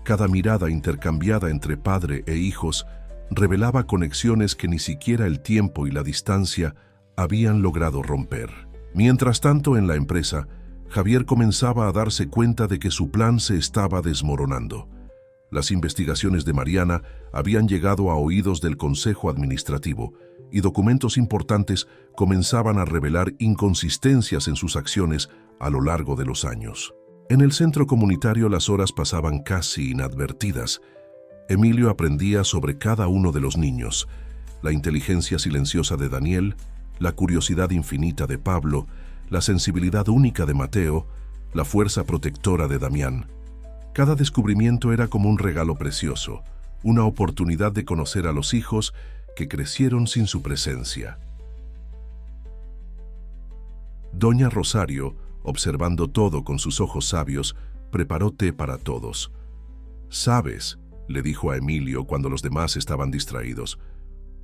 cada mirada intercambiada entre padre e hijos revelaba conexiones que ni siquiera el tiempo y la distancia habían logrado romper. Mientras tanto, en la empresa, Javier comenzaba a darse cuenta de que su plan se estaba desmoronando. Las investigaciones de Mariana habían llegado a oídos del Consejo Administrativo y documentos importantes comenzaban a revelar inconsistencias en sus acciones a lo largo de los años. En el centro comunitario las horas pasaban casi inadvertidas. Emilio aprendía sobre cada uno de los niños, la inteligencia silenciosa de Daniel, la curiosidad infinita de Pablo, la sensibilidad única de Mateo, la fuerza protectora de Damián. Cada descubrimiento era como un regalo precioso, una oportunidad de conocer a los hijos que crecieron sin su presencia. Doña Rosario, observando todo con sus ojos sabios, preparó té para todos. «¿Sabes?», le dijo a Emilio cuando los demás estaban distraídos,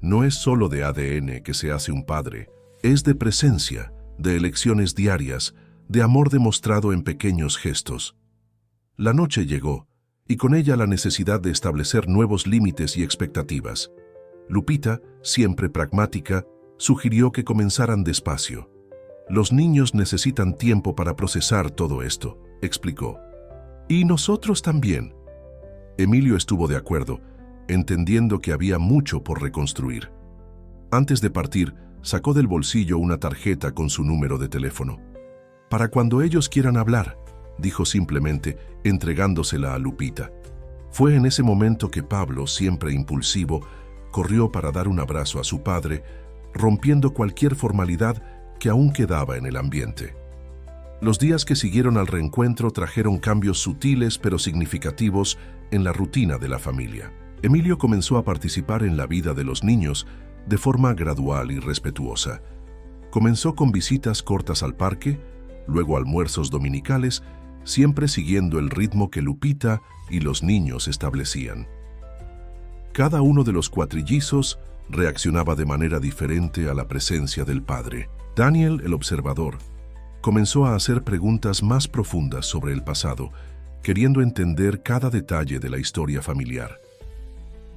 «no es solo de ADN que se hace un padre, es de presencia, de elecciones diarias, de amor demostrado en pequeños gestos». La noche llegó, y con ella la necesidad de establecer nuevos límites y expectativas. Lupita, siempre pragmática, sugirió que comenzaran despacio. «Los niños necesitan tiempo para procesar todo esto», explicó. «Y nosotros también». Emilio estuvo de acuerdo, entendiendo que había mucho por reconstruir. Antes de partir, sacó del bolsillo una tarjeta con su número de teléfono. «Para cuando ellos quieran hablar», dijo simplemente, entregándosela a Lupita. Fue en ese momento que Pablo, siempre impulsivo, corrió para dar un abrazo a su padre, rompiendo cualquier formalidad que aún quedaba en el ambiente. Los días que siguieron al reencuentro trajeron cambios sutiles pero significativos en la rutina de la familia. Emilio comenzó a participar en la vida de los niños de forma gradual y respetuosa. Comenzó con visitas cortas al parque, luego almuerzos dominicales, siempre siguiendo el ritmo que Lupita y los niños establecían. Cada uno de los cuatrillizos reaccionaba de manera diferente a la presencia del padre. Daniel, el observador, comenzó a hacer preguntas más profundas sobre el pasado, queriendo entender cada detalle de la historia familiar.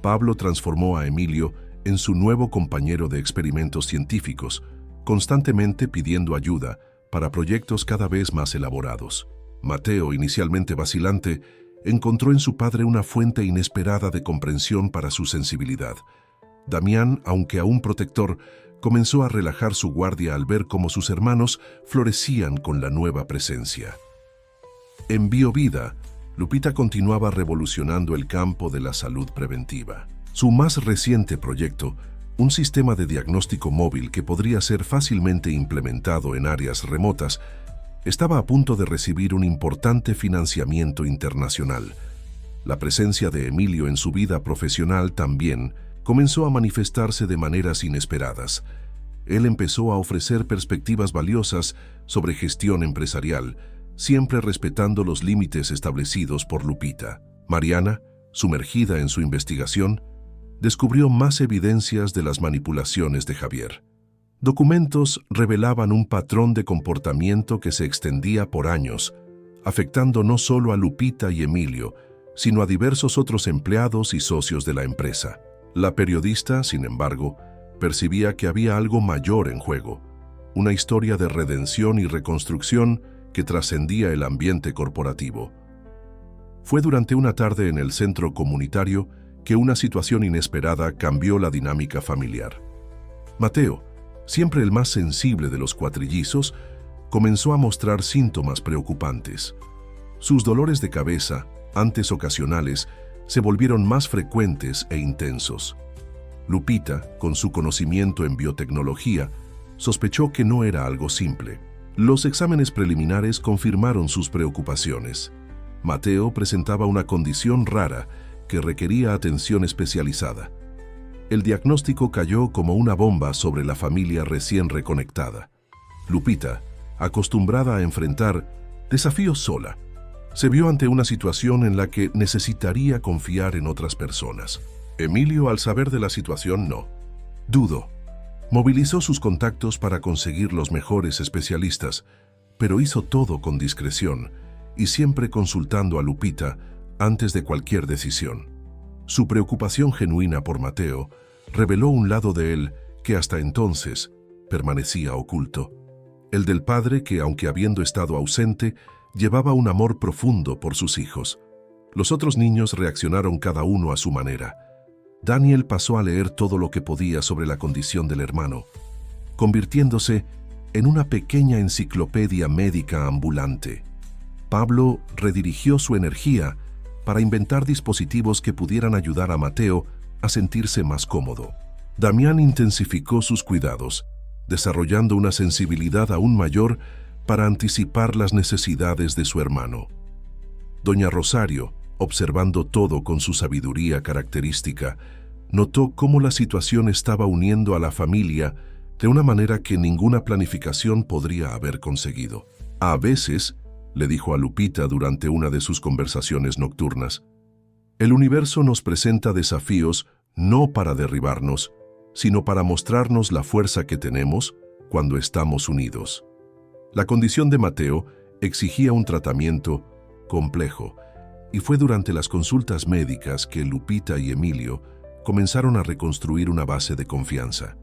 Pablo transformó a Emilio en su nuevo compañero de experimentos científicos, constantemente pidiendo ayuda para proyectos cada vez más elaborados. Mateo, inicialmente vacilante, encontró en su padre una fuente inesperada de comprensión para su sensibilidad. Damián, aunque aún protector, comenzó a relajar su guardia al ver cómo sus hermanos florecían con la nueva presencia. En BioVida, Lupita continuaba revolucionando el campo de la salud preventiva. Su más reciente proyecto, un sistema de diagnóstico móvil que podría ser fácilmente implementado en áreas remotas, estaba a punto de recibir un importante financiamiento internacional. La presencia de Emilio en su vida profesional también comenzó a manifestarse de maneras inesperadas. Él empezó a ofrecer perspectivas valiosas sobre gestión empresarial, siempre respetando los límites establecidos por Lupita. Mariana, sumergida en su investigación, descubrió más evidencias de las manipulaciones de Javier. Documentos revelaban un patrón de comportamiento que se extendía por años, afectando no solo a Lupita y Emilio, sino a diversos otros empleados y socios de la empresa. La periodista, sin embargo, percibía que había algo mayor en juego, una historia de redención y reconstrucción que trascendía el ambiente corporativo. Fue durante una tarde en el centro comunitario que una situación inesperada cambió la dinámica familiar. Mateo, siempre el más sensible de los cuatrillizos, comenzó a mostrar síntomas preocupantes. Sus dolores de cabeza, antes ocasionales, se volvieron más frecuentes e intensos. Lupita, con su conocimiento en biotecnología, sospechó que no era algo simple. Los exámenes preliminares confirmaron sus preocupaciones. Mateo presentaba una condición rara que requería atención especializada. El diagnóstico cayó como una bomba sobre la familia recién reconectada. Lupita, acostumbrada a enfrentar desafíos sola, se vio ante una situación en la que necesitaría confiar en otras personas. Emilio, al saber de la situación, no dudó. Movilizó sus contactos para conseguir los mejores especialistas, pero hizo todo con discreción y siempre consultando a Lupita antes de cualquier decisión. Su preocupación genuina por Mateo reveló un lado de él que hasta entonces permanecía oculto. El del padre que, aunque habiendo estado ausente, llevaba un amor profundo por sus hijos. Los otros niños reaccionaron cada uno a su manera. Daniel pasó a leer todo lo que podía sobre la condición del hermano, convirtiéndose en una pequeña enciclopedia médica ambulante. Pablo redirigió su energía para inventar dispositivos que pudieran ayudar a Mateo a sentirse más cómodo. Damián intensificó sus cuidados, desarrollando una sensibilidad aún mayor para anticipar las necesidades de su hermano. Doña Rosario, observando todo con su sabiduría característica, notó cómo la situación estaba uniendo a la familia de una manera que ninguna planificación podría haber conseguido. A veces, le dijo a Lupita durante una de sus conversaciones nocturnas, el universo nos presenta desafíos no para derribarnos, sino para mostrarnos la fuerza que tenemos cuando estamos unidos. La condición de Mateo exigía un tratamiento complejo, y fue durante las consultas médicas que Lupita y Emilio comenzaron a reconstruir una base de confianza.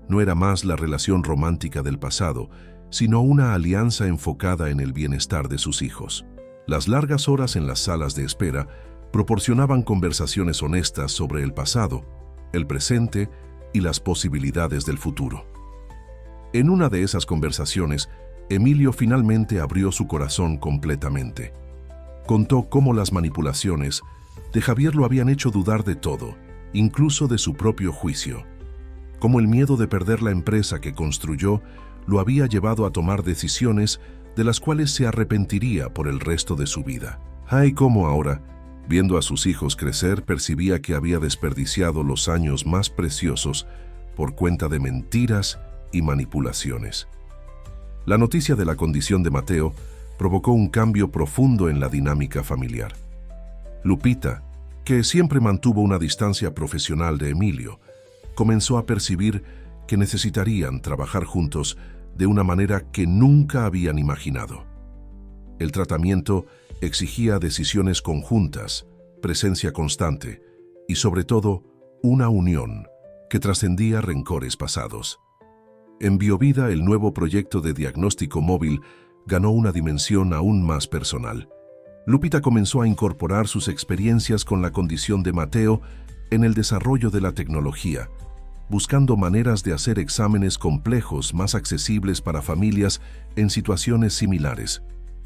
No era más la relación romántica del pasado, sino una alianza enfocada en el bienestar de sus hijos. Las largas horas en las salas de espera proporcionaban conversaciones honestas sobre el pasado, el presente y las posibilidades del futuro. En una de esas conversaciones, Emilio finalmente abrió su corazón completamente. Contó cómo las manipulaciones de Javier lo habían hecho dudar de todo, incluso de su propio juicio. Cómo el miedo de perder la empresa que construyó lo había llevado a tomar decisiones de las cuales se arrepentiría por el resto de su vida. Y cómo ahora, viendo a sus hijos crecer, percibía que había desperdiciado los años más preciosos por cuenta de mentiras y manipulaciones. La noticia de la condición de Mateo provocó un cambio profundo en la dinámica familiar. Lupita, que siempre mantuvo una distancia profesional de Emilio, comenzó a percibir que necesitarían trabajar juntos de una manera que nunca habían imaginado. El tratamiento exigía decisiones conjuntas, presencia constante y, sobre todo, una unión que trascendía rencores pasados. En BioVida, el nuevo proyecto de diagnóstico móvil ganó una dimensión aún más personal. Lupita comenzó a incorporar sus experiencias con la condición de Mateo en el desarrollo de la tecnología, buscando maneras de hacer exámenes complejos más accesibles para familias en situaciones similares.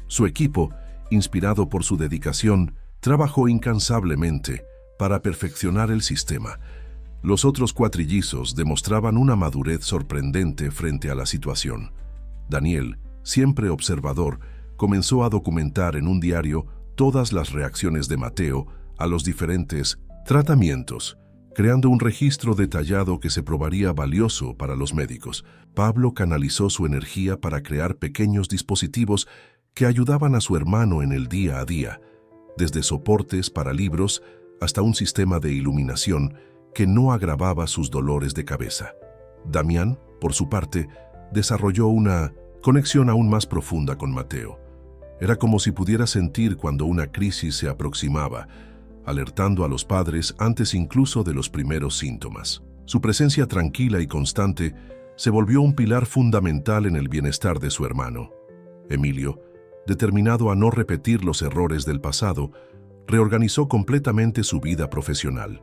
Su equipo, inspirado por su dedicación, trabajó incansablemente para perfeccionar el sistema. Los otros cuatrillizos demostraban una madurez sorprendente frente a la situación. Daniel, siempre observador, comenzó a documentar en un diario todas las reacciones de Mateo a los diferentes tratamientos, creando un registro detallado que se probaría valioso para los médicos. Pablo canalizó su energía para crear pequeños dispositivos que ayudaban a su hermano en el día a día, desde soportes para libros hasta un sistema de iluminación que no agravaba sus dolores de cabeza. Damián, por su parte, desarrolló una conexión aún más profunda con Mateo. Era como si pudiera sentir cuando una crisis se aproximaba, alertando a los padres antes incluso de los primeros síntomas. Su presencia tranquila y constante se volvió un pilar fundamental en el bienestar de su hermano. Emilio, determinado a no repetir los errores del pasado, reorganizó completamente su vida profesional.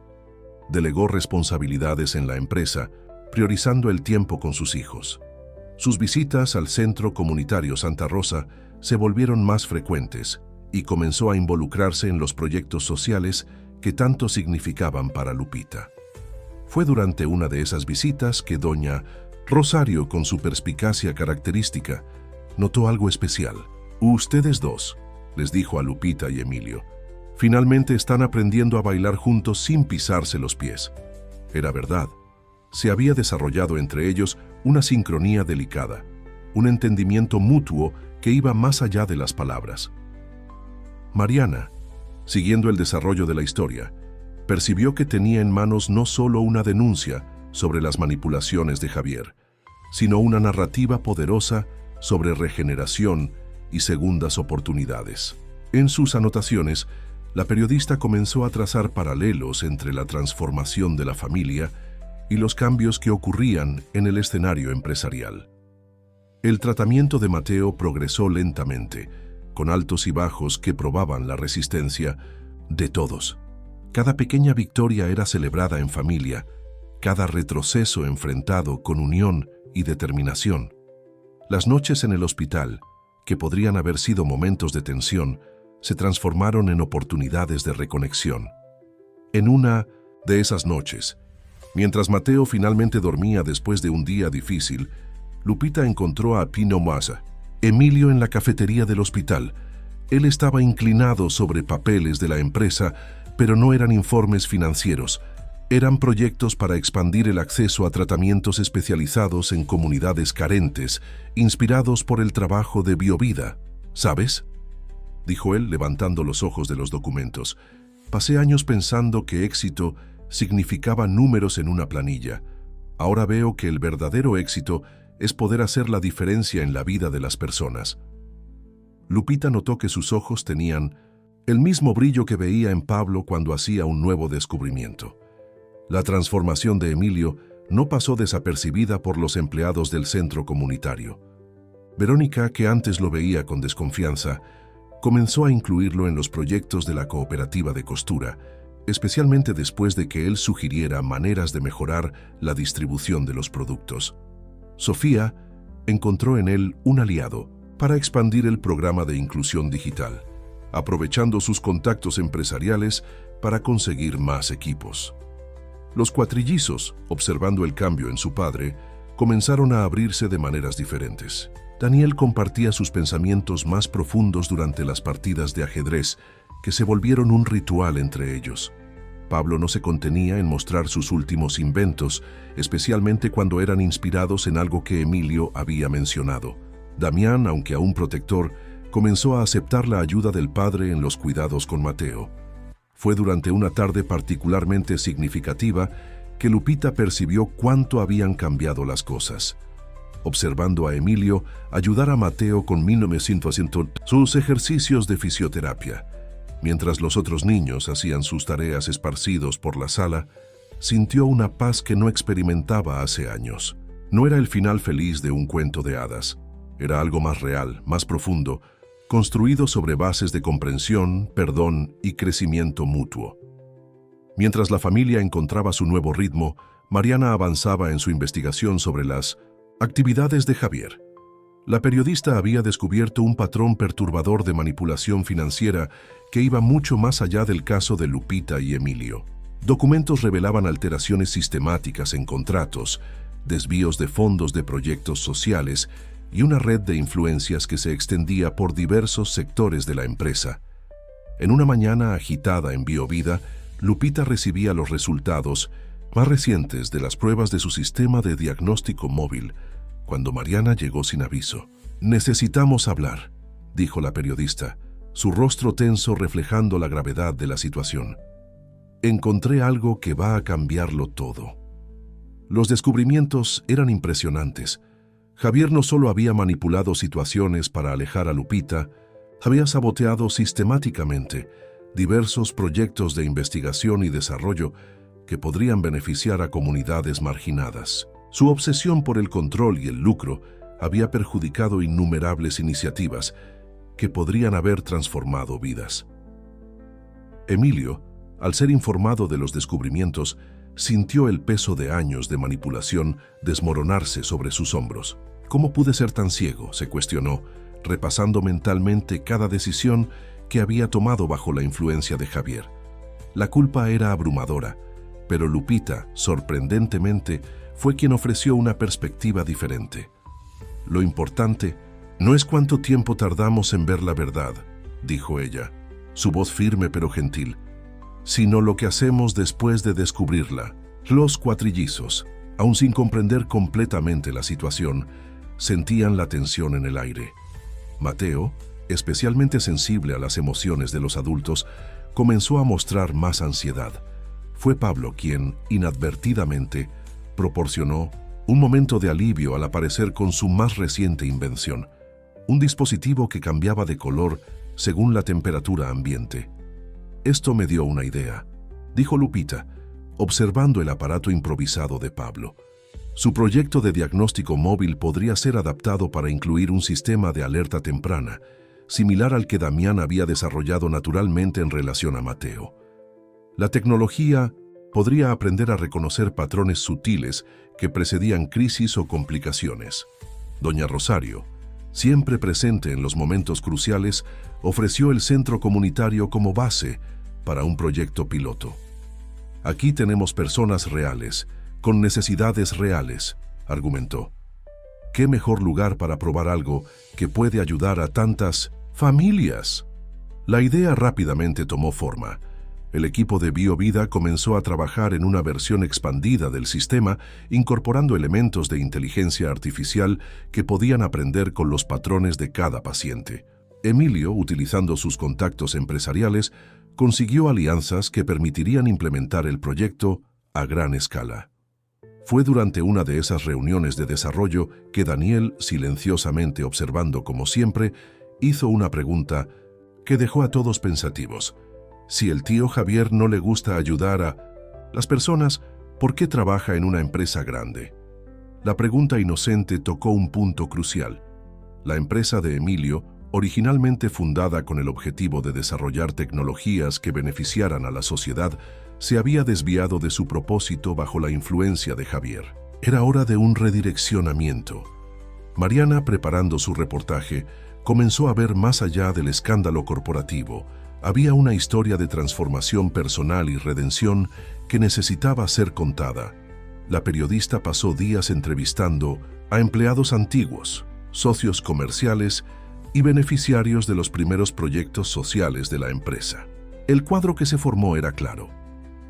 Delegó responsabilidades en la empresa, priorizando el tiempo con sus hijos. Sus visitas al Centro Comunitario Santa Rosa se volvieron más frecuentes y comenzó a involucrarse en los proyectos sociales que tanto significaban para Lupita. Fue durante una de esas visitas que doña Rosario, con su perspicacia característica, notó algo especial. «Ustedes dos», les dijo a Lupita y Emilio, «finalmente están aprendiendo a bailar juntos sin pisarse los pies». Era verdad. Se había desarrollado entre ellos una sincronía delicada, un entendimiento mutuo que iba más allá de las palabras. Mariana, siguiendo el desarrollo de la historia, percibió que tenía en manos no solo una denuncia sobre las manipulaciones de Javier, sino una narrativa poderosa sobre regeneración y segundas oportunidades. En sus anotaciones, la periodista comenzó a trazar paralelos entre la transformación de la familia y los cambios que ocurrían en el escenario empresarial. El tratamiento de Mateo progresó lentamente, con altos y bajos que probaban la resistencia de todos. Cada pequeña victoria era celebrada en familia, cada retroceso enfrentado con unión y determinación. Las noches en el hospital, que podrían haber sido momentos de tensión, se transformaron en oportunidades de reconexión. En una de esas noches, mientras Mateo finalmente dormía después de un día difícil, Lupita encontró a Pino Massa, Emilio, en la cafetería del hospital. Él estaba inclinado sobre papeles de la empresa, pero no eran informes financieros. Eran proyectos para expandir el acceso a tratamientos especializados en comunidades carentes, inspirados por el trabajo de Biovida. ¿Sabes?, dijo él, levantando los ojos de los documentos. Pasé años pensando que éxito significaba números en una planilla. Ahora veo que el verdadero éxito es poder hacer la diferencia en la vida de las personas. Lupita notó que sus ojos tenían el mismo brillo que veía en Pablo cuando hacía un nuevo descubrimiento. La transformación de Emilio no pasó desapercibida por los empleados del centro comunitario. Verónica, que antes lo veía con desconfianza, comenzó a incluirlo en los proyectos de la cooperativa de costura, especialmente después de que él sugiriera maneras de mejorar la distribución de los productos. Sofía encontró en él un aliado para expandir el programa de inclusión digital, aprovechando sus contactos empresariales para conseguir más equipos. Los cuatrillizos, observando el cambio en su padre, comenzaron a abrirse de maneras diferentes. Daniel compartía sus pensamientos más profundos durante las partidas de ajedrez, que se volvieron un ritual entre ellos. Pablo no se contenía en mostrar sus últimos inventos, especialmente cuando eran inspirados en algo que Emilio había mencionado. Damián, aunque aún protector, comenzó a aceptar la ayuda del padre en los cuidados con Mateo. Fue durante una tarde particularmente significativa que Lupita percibió cuánto habían cambiado las cosas. Observando a Emilio ayudar a Mateo con 1900 sus ejercicios de fisioterapia, mientras los otros niños hacían sus tareas esparcidos por la sala, sintió una paz que no experimentaba hace años. No era el final feliz de un cuento de hadas. Era algo más real, más profundo, construido sobre bases de comprensión, perdón y crecimiento mutuo. Mientras la familia encontraba su nuevo ritmo, Mariana avanzaba en su investigación sobre las actividades de Javier. La periodista había descubierto un patrón perturbador de manipulación financiera que iba mucho más allá del caso de Lupita y Emilio. Documentos revelaban alteraciones sistemáticas en contratos, desvíos de fondos de proyectos sociales y una red de influencias que se extendía por diversos sectores de la empresa. En una mañana agitada en Biovida, Lupita recibía los resultados más recientes de las pruebas de su sistema de diagnóstico móvil, cuando Mariana llegó sin aviso. «Necesitamos hablar», dijo la periodista, su rostro tenso reflejando la gravedad de la situación. «Encontré algo que va a cambiarlo todo». Los descubrimientos eran impresionantes. Javier no solo había manipulado situaciones para alejar a Lupita, había saboteado sistemáticamente diversos proyectos de investigación y desarrollo que podrían beneficiar a comunidades marginadas. Su obsesión por el control y el lucro había perjudicado innumerables iniciativas que podrían haber transformado vidas. Emilio, al ser informado de los descubrimientos, sintió el peso de años de manipulación desmoronarse sobre sus hombros. ¿Cómo pude ser tan ciego?, se cuestionó, repasando mentalmente cada decisión que había tomado bajo la influencia de Javier. La culpa era abrumadora, pero Lupita, sorprendentemente, fue quien ofreció una perspectiva diferente. Lo importante no es cuánto tiempo tardamos en ver la verdad, dijo ella, su voz firme pero gentil, sino lo que hacemos después de descubrirla. Los cuatrillizos, aun sin comprender completamente la situación, sentían la tensión en el aire. Mateo, especialmente sensible a las emociones de los adultos, comenzó a mostrar más ansiedad. Fue Pablo quien, inadvertidamente, proporcionó un momento de alivio al aparecer con su más reciente invención, un dispositivo que cambiaba de color según la temperatura ambiente. «Esto me dio una idea», dijo Lupita, observando el aparato improvisado de Pablo. Su proyecto de diagnóstico móvil podría ser adaptado para incluir un sistema de alerta temprana, similar al que Damián había desarrollado naturalmente en relación a Mateo. La tecnología podría aprender a reconocer patrones sutiles que precedían crisis o complicaciones. Doña Rosario, siempre presente en los momentos cruciales, ofreció el centro comunitario como base para un proyecto piloto. «Aquí tenemos personas reales, con necesidades reales», argumentó. «¿Qué mejor lugar para probar algo que puede ayudar a tantas familias?». La idea rápidamente tomó forma. El equipo de BioVida comenzó a trabajar en una versión expandida del sistema, incorporando elementos de inteligencia artificial que podían aprender con los patrones de cada paciente. Emilio, utilizando sus contactos empresariales, consiguió alianzas que permitirían implementar el proyecto a gran escala. Fue durante una de esas reuniones de desarrollo que Daniel, silenciosamente observando como siempre, hizo una pregunta que dejó a todos pensativos. Si el tío Javier no le gusta ayudar a las personas, ¿por qué trabaja en una empresa grande? La pregunta inocente tocó un punto crucial. La empresa de Emilio, originalmente fundada con el objetivo de desarrollar tecnologías que beneficiaran a la sociedad, se había desviado de su propósito bajo la influencia de Javier. Era hora de un redireccionamiento. Mariana, preparando su reportaje, comenzó a ver más allá del escándalo corporativo. Había una historia de transformación personal y redención que necesitaba ser contada. La periodista pasó días entrevistando a empleados antiguos, socios comerciales y beneficiarios de los primeros proyectos sociales de la empresa. El cuadro que se formó era claro.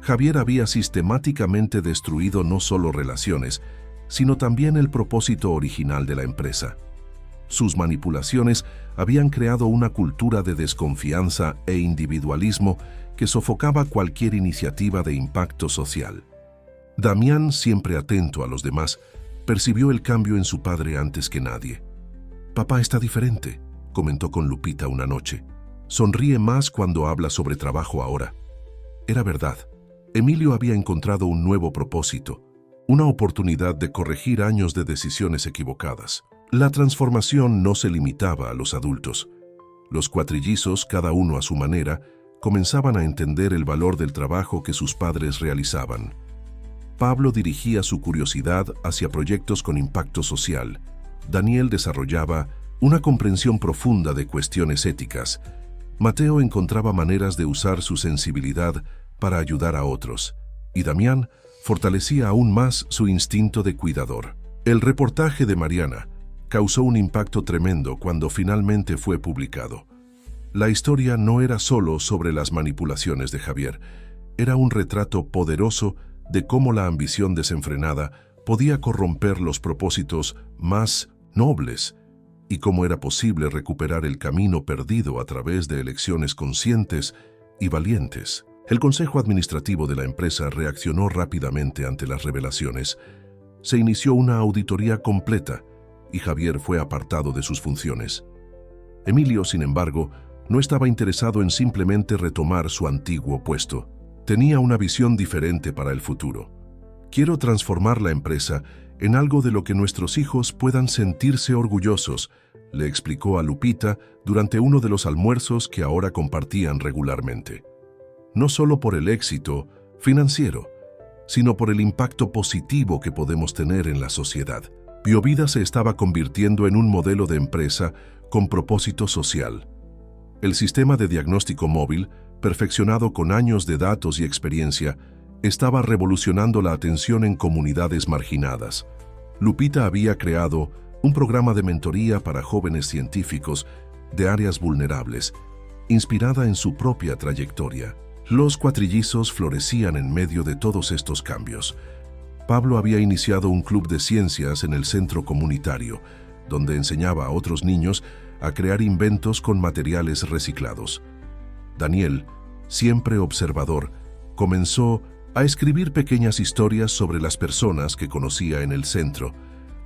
Javier había sistemáticamente destruido no solo relaciones, sino también el propósito original de la empresa. Sus manipulaciones habían creado una cultura de desconfianza e individualismo que sofocaba cualquier iniciativa de impacto social. Damián, siempre atento a los demás, percibió el cambio en su padre antes que nadie. «Papá está diferente», comentó con Lupita una noche. «Sonríe más cuando habla sobre trabajo ahora». Era verdad. Emilio había encontrado un nuevo propósito, una oportunidad de corregir años de decisiones equivocadas. La transformación no se limitaba a los adultos. Los cuatrillizos, cada uno a su manera, comenzaban a entender el valor del trabajo que sus padres realizaban. Pablo dirigía su curiosidad hacia proyectos con impacto social. Daniel desarrollaba una comprensión profunda de cuestiones éticas. Mateo encontraba maneras de usar su sensibilidad para ayudar a otros. Y Damián fortalecía aún más su instinto de cuidador. El reportaje de Mariana causó un impacto tremendo cuando finalmente fue publicado. La historia no era solo sobre las manipulaciones de Javier, era un retrato poderoso de cómo la ambición desenfrenada podía corromper los propósitos más nobles y cómo era posible recuperar el camino perdido a través de elecciones conscientes y valientes. El consejo administrativo de la empresa reaccionó rápidamente ante las revelaciones. se inició una auditoría completa y Javier fue apartado de sus funciones. Emilio, sin embargo, no estaba interesado en simplemente retomar su antiguo puesto. Tenía una visión diferente para el futuro. Quiero transformar la empresa en algo de lo que nuestros hijos puedan sentirse orgullosos, le explicó a Lupita durante uno de los almuerzos que ahora compartían regularmente. No solo por el éxito financiero, sino por el impacto positivo que podemos tener en la sociedad. Biovida se estaba convirtiendo en un modelo de empresa con propósito social. El sistema de diagnóstico móvil, perfeccionado con años de datos y experiencia, estaba revolucionando la atención en comunidades marginadas. Lupita había creado un programa de mentoría para jóvenes científicos de áreas vulnerables, inspirada en su propia trayectoria. Los cuatrillizos florecían en medio de todos estos cambios. Pablo había iniciado un club de ciencias en el centro comunitario, donde enseñaba a otros niños a crear inventos con materiales reciclados. Daniel, siempre observador, comenzó a escribir pequeñas historias sobre las personas que conocía en el centro,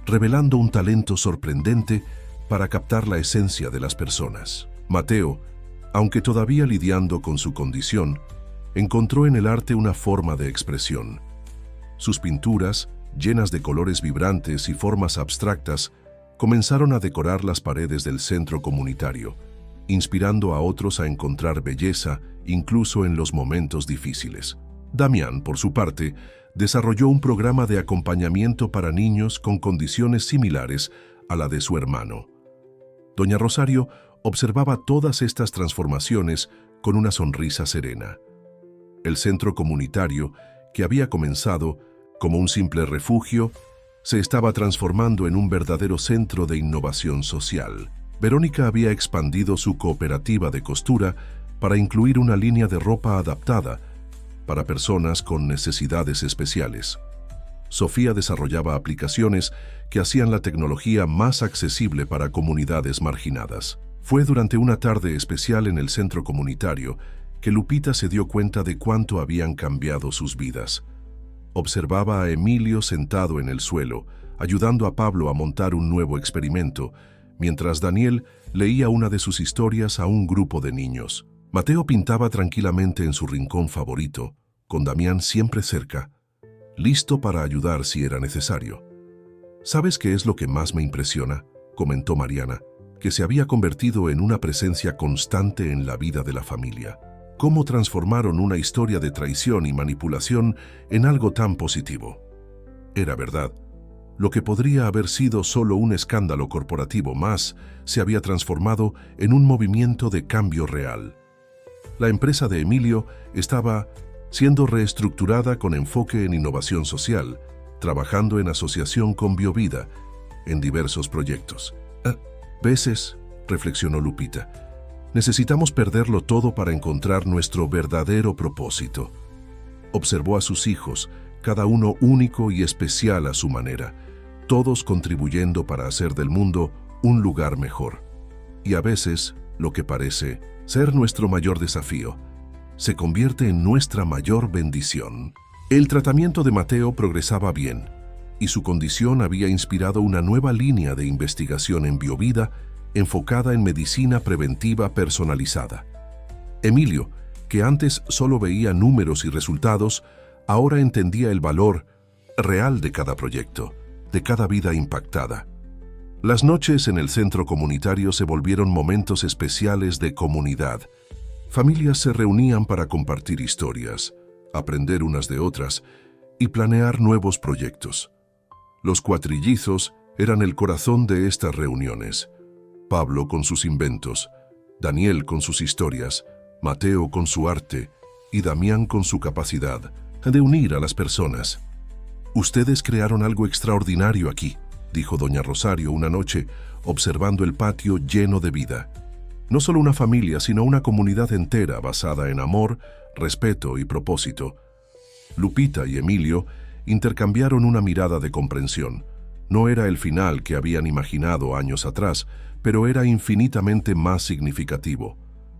revelando un talento sorprendente para captar la esencia de las personas. Mateo, aunque todavía lidiando con su condición, encontró en el arte una forma de expresión. Sus pinturas, llenas de colores vibrantes y formas abstractas, comenzaron a decorar las paredes del centro comunitario, inspirando a otros a encontrar belleza incluso en los momentos difíciles. Damián, por su parte, desarrolló un programa de acompañamiento para niños con condiciones similares a la de su hermano. Doña Rosario observaba todas estas transformaciones con una sonrisa serena. El centro comunitario, que había comenzado como un simple refugio, se estaba transformando en un verdadero centro de innovación social. Verónica había expandido su cooperativa de costura para incluir una línea de ropa adaptada para personas con necesidades especiales. Sofía desarrollaba aplicaciones que hacían la tecnología más accesible para comunidades marginadas. Fue durante una tarde especial en el centro comunitario que Lupita se dio cuenta de cuánto habían cambiado sus vidas. Observaba a Emilio sentado en el suelo, ayudando a Pablo a montar un nuevo experimento, mientras Daniel leía una de sus historias a un grupo de niños. Mateo pintaba tranquilamente en su rincón favorito, con Damián siempre cerca, listo para ayudar si era necesario. ¿Sabes qué es lo que más me impresiona?, comentó Mariana, que se había convertido en una presencia constante en la vida de la familia. ¿Cómo transformaron una historia de traición y manipulación en algo tan positivo? Era verdad. Lo que podría haber sido solo un escándalo corporativo más se había transformado en un movimiento de cambio real. La empresa de Emilio estaba siendo reestructurada con enfoque en innovación social, trabajando en asociación con Biovida en diversos proyectos. Veces, reflexionó Lupita, necesitamos perderlo todo para encontrar nuestro verdadero propósito. Observó a sus hijos, cada uno único y especial a su manera, todos contribuyendo para hacer del mundo un lugar mejor. Y a veces, lo que parece ser nuestro mayor desafío, se convierte en nuestra mayor bendición. El tratamiento de Mateo progresaba bien, y su condición había inspirado una nueva línea de investigación en Biovida enfocada en medicina preventiva personalizada. Emilio, que antes solo veía números y resultados, ahora entendía el valor real de cada proyecto, de cada vida impactada. Las noches en el centro comunitario se volvieron momentos especiales de comunidad. Familias se reunían para compartir historias, aprender unas de otras y planear nuevos proyectos. Los cuatrillizos eran el corazón de estas reuniones. Pablo con sus inventos, Daniel con sus historias, Mateo con su arte y Damián con su capacidad de unir a las personas. «Ustedes crearon algo extraordinario aquí», dijo doña Rosario una noche, observando el patio lleno de vida. No solo una familia, sino una comunidad entera basada en amor, respeto y propósito. Lupita y Emilio intercambiaron una mirada de comprensión. No era el final que habían imaginado años atrás, pero era infinitamente más significativo.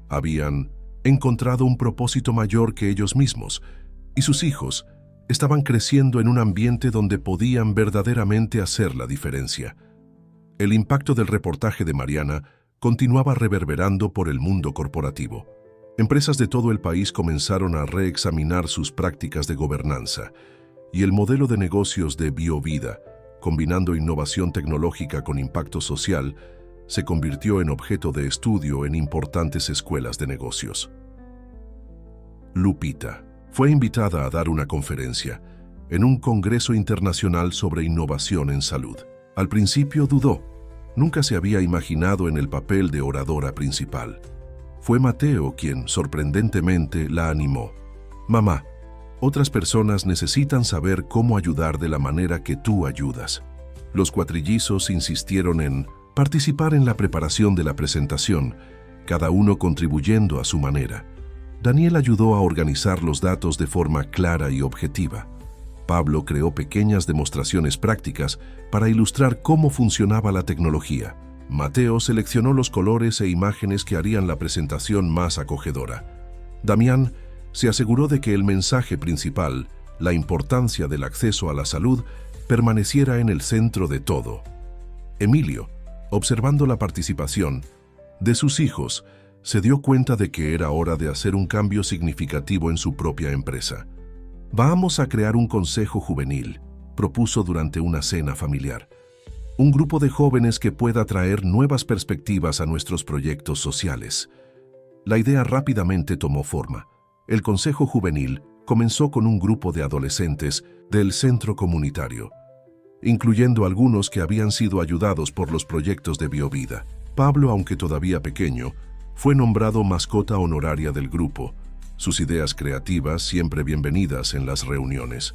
Habían encontrado un propósito mayor que ellos mismos, y sus hijos estaban creciendo en un ambiente donde podían verdaderamente hacer la diferencia. El impacto del reportaje de Mariana continuaba reverberando por el mundo corporativo. Empresas de todo el país comenzaron a reexaminar sus prácticas de gobernanza y el modelo de negocios de BioVida, combinando innovación tecnológica con impacto social, se convirtió en objeto de estudio en importantes escuelas de negocios. Lupita fue invitada a dar una conferencia en un congreso internacional sobre innovación en salud. Al principio dudó. Nunca se había imaginado en el papel de oradora principal. Fue Mateo quien, sorprendentemente, la animó. «Mamá, otras personas necesitan saber cómo ayudar de la manera que tú ayudas». Los cuatrillizos insistieron en participar en la preparación de la presentación, cada uno contribuyendo a su manera. Daniel ayudó a organizar los datos de forma clara y objetiva. Pablo creó pequeñas demostraciones prácticas para ilustrar cómo funcionaba la tecnología. Mateo seleccionó los colores e imágenes que harían la presentación más acogedora. Damián se aseguró de que el mensaje principal, la importancia del acceso a la salud, permaneciera en el centro de todo. Emilio, observando la participación de sus hijos, se dio cuenta de que era hora de hacer un cambio significativo en su propia empresa. «Vamos a crear un consejo juvenil», propuso durante una cena familiar. «Un grupo de jóvenes que pueda traer nuevas perspectivas a nuestros proyectos sociales». La idea rápidamente tomó forma. El consejo juvenil comenzó con un grupo de adolescentes del centro comunitario, incluyendo algunos que habían sido ayudados por los proyectos de BioVida. Pablo, aunque todavía pequeño, fue nombrado mascota honoraria del grupo. Sus ideas creativas siempre bienvenidas en las reuniones.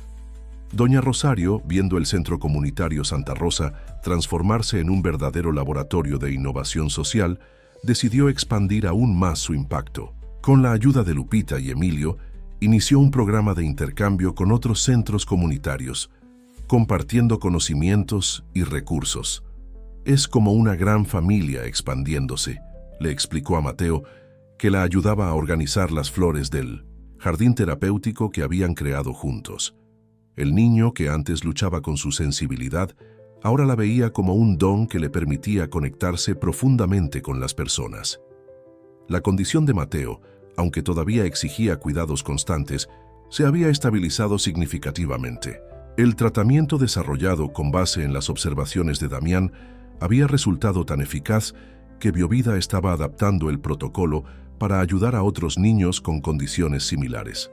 Doña Rosario, viendo el Centro Comunitario Santa Rosa transformarse en un verdadero laboratorio de innovación social, decidió expandir aún más su impacto. Con la ayuda de Lupita y Emilio, inició un programa de intercambio con otros centros comunitarios, compartiendo conocimientos y recursos. «Es como una gran familia expandiéndose», le explicó a Mateo, que la ayudaba a organizar las flores del jardín terapéutico que habían creado juntos. El niño, que antes luchaba con su sensibilidad, ahora la veía como un don que le permitía conectarse profundamente con las personas. La condición de Mateo, aunque todavía exigía cuidados constantes, se había estabilizado significativamente. El tratamiento desarrollado con base en las observaciones de Damián había resultado tan eficaz que BioVida estaba adaptando el protocolo para ayudar a otros niños con condiciones similares.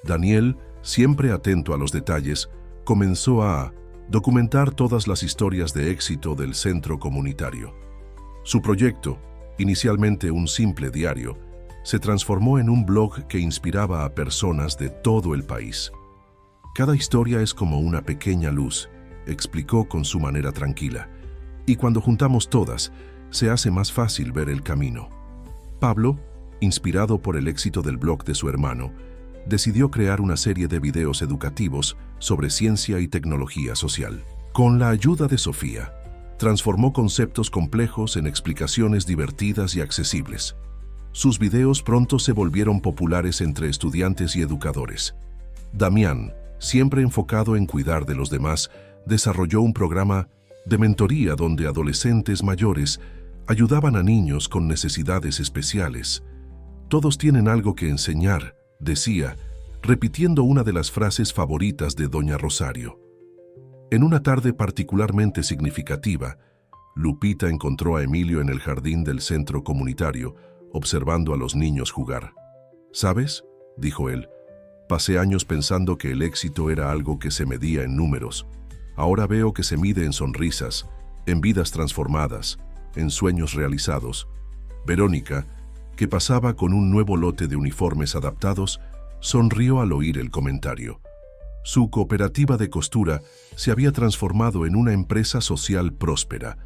Daniel, siempre atento a los detalles, comenzó a documentar todas las historias de éxito del centro comunitario. Su proyecto, inicialmente un simple diario, se transformó en un blog que inspiraba a personas de todo el país. «Cada historia es como una pequeña luz», explicó con su manera tranquila, «y cuando juntamos todas, se hace más fácil ver el camino». Pablo, inspirado por el éxito del blog de su hermano, decidió crear una serie de videos educativos sobre ciencia y tecnología social. Con la ayuda de Sofía, transformó conceptos complejos en explicaciones divertidas y accesibles. Sus videos pronto se volvieron populares entre estudiantes y educadores. Damián, siempre enfocado en cuidar de los demás, desarrolló un programa de mentoría donde adolescentes mayores ayudaban a niños con necesidades especiales. «Todos tienen algo que enseñar», decía, repitiendo una de las frases favoritas de Doña Rosario. En una tarde particularmente significativa, Lupita encontró a Emilio en el jardín del centro comunitario, observando a los niños jugar. «¿Sabes?», dijo él, «pasé años pensando que el éxito era algo que se medía en números. Ahora veo que se mide en sonrisas, en vidas transformadas, en sueños realizados». Verónica, que pasaba con un nuevo lote de uniformes adaptados, sonrió al oír el comentario. Su cooperativa de costura se había transformado en una empresa social próspera,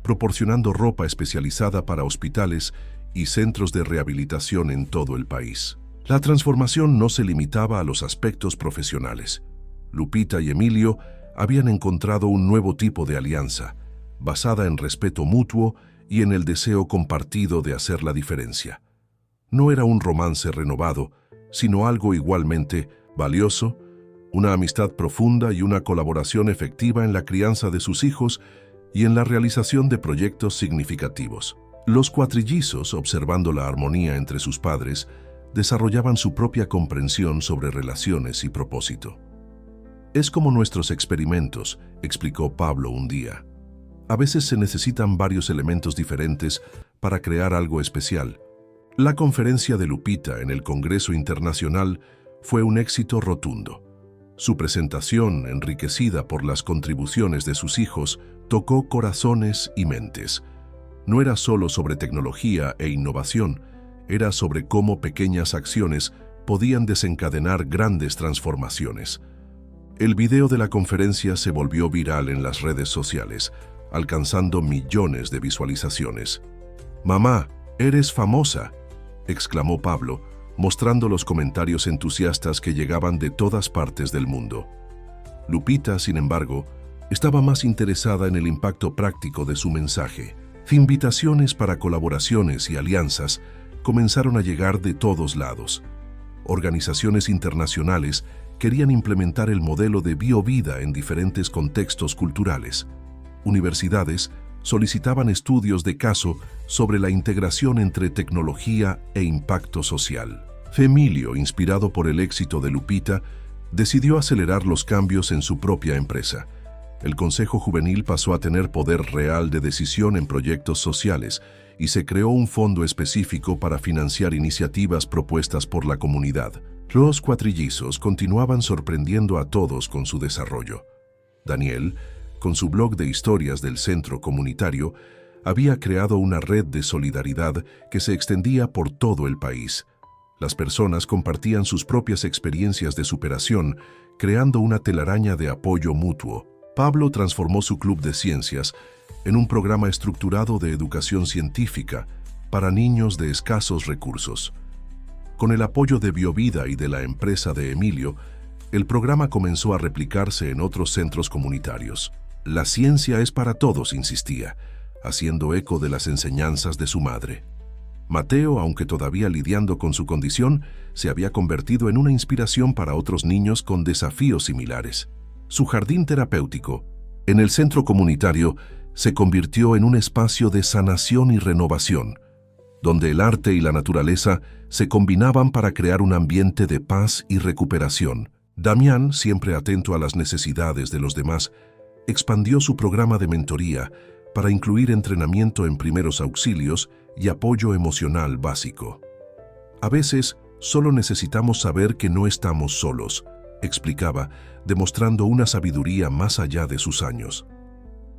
proporcionando ropa especializada para hospitales y centros de rehabilitación en todo el país. La transformación no se limitaba a los aspectos profesionales. Lupita y Emilio habían encontrado un nuevo tipo de alianza, basada en respeto mutuo y en el deseo compartido de hacer la diferencia. No era un romance renovado, sino algo igualmente valioso, una amistad profunda y una colaboración efectiva en la crianza de sus hijos y en la realización de proyectos significativos. Los cuatrillizos, observando la armonía entre sus padres, desarrollaban su propia comprensión sobre relaciones y propósito. Es como nuestros experimentos, explicó Pablo un día. A veces se necesitan varios elementos diferentes para crear algo especial. La conferencia de Lupita en el Congreso Internacional fue un éxito rotundo. Su presentación, enriquecida por las contribuciones de sus hijos, tocó corazones y mentes. No era solo sobre tecnología e innovación, era sobre cómo pequeñas acciones podían desencadenar grandes transformaciones. El video de la conferencia se volvió viral en las redes sociales, alcanzando millones de visualizaciones. «Mamá, eres famosa», exclamó Pablo, mostrando los comentarios entusiastas que llegaban de todas partes del mundo. Lupita, sin embargo, estaba más interesada en el impacto práctico de su mensaje. Invitaciones para colaboraciones y alianzas comenzaron a llegar de todos lados. Organizaciones internacionales querían implementar el modelo de biovida en diferentes contextos culturales. Universidades solicitaban estudios de caso sobre la integración entre tecnología e impacto social. Emilio, inspirado por el éxito de Lupita, decidió acelerar los cambios en su propia empresa. El Consejo Juvenil pasó a tener poder real de decisión en proyectos sociales y se creó un fondo específico para financiar iniciativas propuestas por la comunidad. Los cuatrillizos continuaban sorprendiendo a todos con su desarrollo. Daniel, con su blog de historias del centro comunitario, había creado una red de solidaridad que se extendía por todo el país. Las personas compartían sus propias experiencias de superación, creando una telaraña de apoyo mutuo. Pablo transformó su club de ciencias en un programa estructurado de educación científica para niños de escasos recursos. Con el apoyo de Biovida y de la empresa de Emilio, el programa comenzó a replicarse en otros centros comunitarios. La ciencia es para todos, insistía, haciendo eco de las enseñanzas de su madre. Mateo, aunque todavía lidiando con su condición, se había convertido en una inspiración para otros niños con desafíos similares. Su jardín terapéutico, en el centro comunitario, se convirtió en un espacio de sanación y renovación, donde el arte y la naturaleza se combinaban para crear un ambiente de paz y recuperación. Damián, siempre atento a las necesidades de los demás, expandió su programa de mentoría para incluir entrenamiento en primeros auxilios y apoyo emocional básico. A veces, solo necesitamos saber que no estamos solos, explicaba, demostrando una sabiduría más allá de sus años.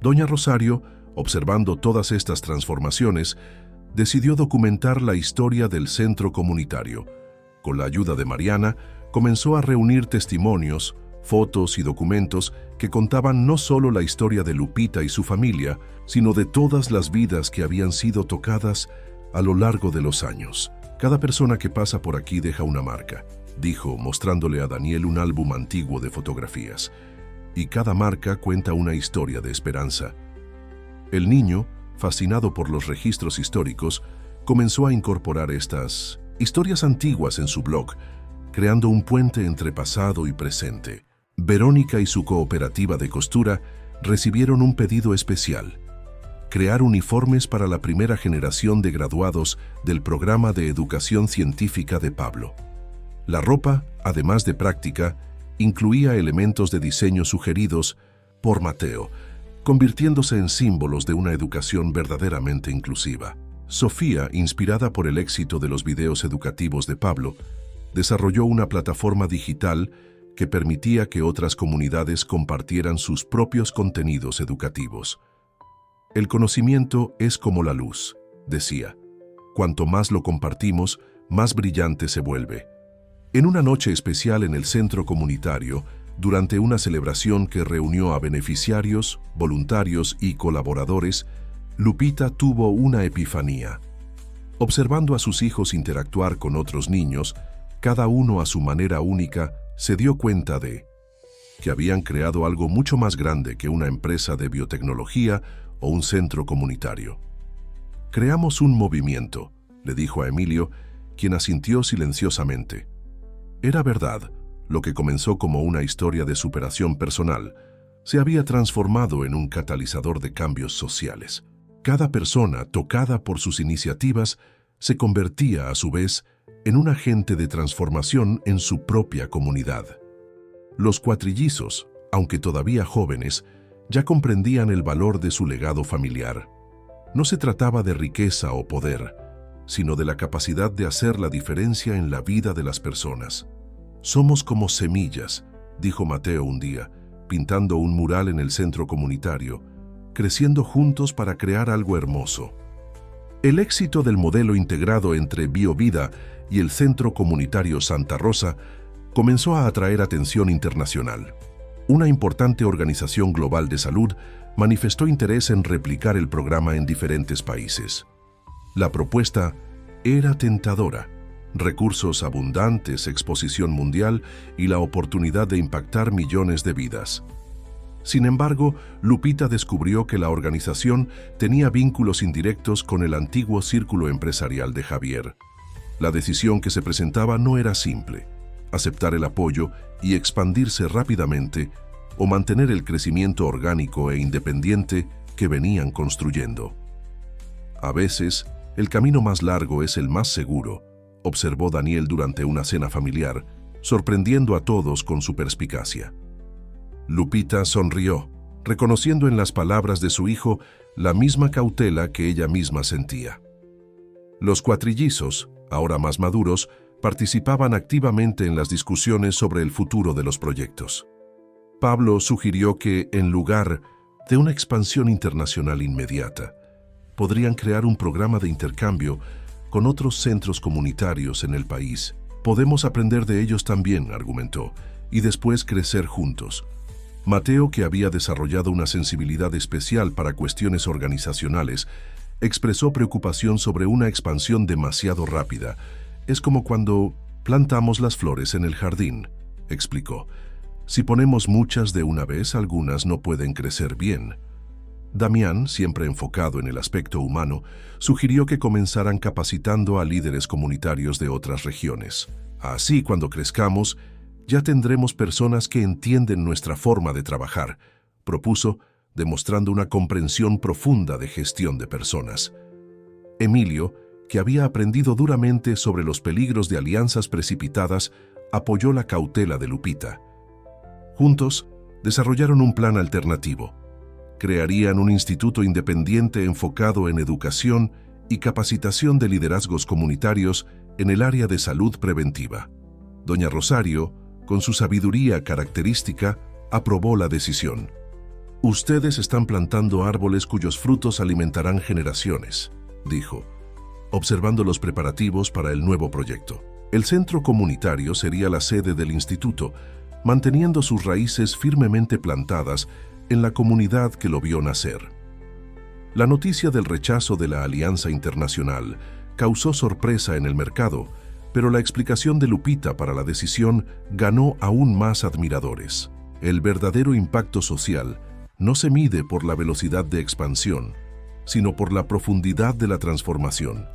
Doña Rosario, observando todas estas transformaciones, decidió documentar la historia del centro comunitario. Con la ayuda de Mariana, comenzó a reunir testimonios, fotos y documentos que contaban no solo la historia de Lupita y su familia, sino de todas las vidas que habían sido tocadas a lo largo de los años. Cada persona que pasa por aquí deja una marca, dijo, mostrándole a Daniel un álbum antiguo de fotografías. Y cada marca cuenta una historia de esperanza. El niño, fascinado por los registros históricos, comenzó a incorporar estas historias antiguas en su blog, creando un puente entre pasado y presente. Verónica y su cooperativa de costura recibieron un pedido especial: crear uniformes para la primera generación de graduados del programa de educación científica de Pablo. La ropa, además de práctica, incluía elementos de diseño sugeridos por Mateo, convirtiéndose en símbolos de una educación verdaderamente inclusiva. Sofía, inspirada por el éxito de los videos educativos de Pablo, desarrolló una plataforma digital que permitía que otras comunidades compartieran sus propios contenidos educativos. El conocimiento es como la luz, decía. Cuanto más lo compartimos, más brillante se vuelve. En una noche especial en el centro comunitario, durante una celebración que reunió a beneficiarios, voluntarios y colaboradores, Lupita tuvo una epifanía. Observando a sus hijos interactuar con otros niños, cada uno a su manera única, se dio cuenta de que habían creado algo mucho más grande que una empresa de biotecnología o un centro comunitario. «Creamos un movimiento», le dijo a Emilio, quien asintió silenciosamente. Era verdad, Lo que comenzó como una historia de superación personal se había transformado en un catalizador de cambios sociales. Cada persona, tocada por sus iniciativas, se convertía a su vez en un agente de transformación en su propia comunidad. Los cuatrillizos, aunque todavía jóvenes, ya comprendían el valor de su legado familiar. No se trataba de riqueza o poder, sino de la capacidad de hacer la diferencia en la vida de las personas. «Somos como semillas», dijo Mateo un día, pintando un mural en el centro comunitario, creciendo juntos para crear algo hermoso. El éxito del modelo integrado entre BioVida y el Centro Comunitario Santa Rosa comenzó a atraer atención internacional. Una importante organización global de salud manifestó interés en replicar el programa en diferentes países. La propuesta era tentadora: recursos abundantes, exposición mundial y la oportunidad de impactar millones de vidas. Sin embargo, Lupita descubrió que la organización tenía vínculos indirectos con el antiguo círculo empresarial de Javier. La decisión que se presentaba no era simple: aceptar el apoyo y expandirse rápidamente o mantener el crecimiento orgánico e independiente que venían construyendo. A veces, el camino más largo es el más seguro, observó Daniel durante una cena familiar, sorprendiendo a todos con su perspicacia. Lupita sonrió, reconociendo en las palabras de su hijo la misma cautela que ella misma sentía. Los cuatrillizos, ahora más maduros, participaban activamente en las discusiones sobre el futuro de los proyectos. Pablo sugirió que, en lugar de una expansión internacional inmediata, podrían crear un programa de intercambio con otros centros comunitarios en el país. «Podemos aprender de ellos también», argumentó, «y después crecer juntos». Mateo, que había desarrollado una sensibilidad especial para cuestiones organizacionales, expresó preocupación sobre una expansión demasiado rápida. «Es como cuando plantamos las flores en el jardín», explicó. «Si ponemos muchas de una vez, algunas no pueden crecer bien». Damián, siempre enfocado en el aspecto humano, sugirió que comenzaran capacitando a líderes comunitarios de otras regiones. «Así, cuando crezcamos, ya tendremos personas que entienden nuestra forma de trabajar», propuso, demostrando una comprensión profunda de gestión de personas. Emilio, que había aprendido duramente sobre los peligros de alianzas precipitadas, apoyó la cautela de Lupita. Juntos, desarrollaron un plan alternativo. Crearían un instituto independiente enfocado en educación y capacitación de liderazgos comunitarios en el área de salud preventiva. Doña Rosario, con su sabiduría característica, aprobó la decisión. «Ustedes están plantando árboles cuyos frutos alimentarán generaciones», dijo, observando los preparativos para el nuevo proyecto. El centro comunitario sería la sede del instituto, manteniendo sus raíces firmemente plantadas en la comunidad que lo vio nacer. La noticia del rechazo de la Alianza Internacional causó sorpresa en el mercado, pero la explicación de Lupita para la decisión ganó aún más admiradores. El verdadero impacto social no se mide por la velocidad de expansión, sino por la profundidad de la transformación,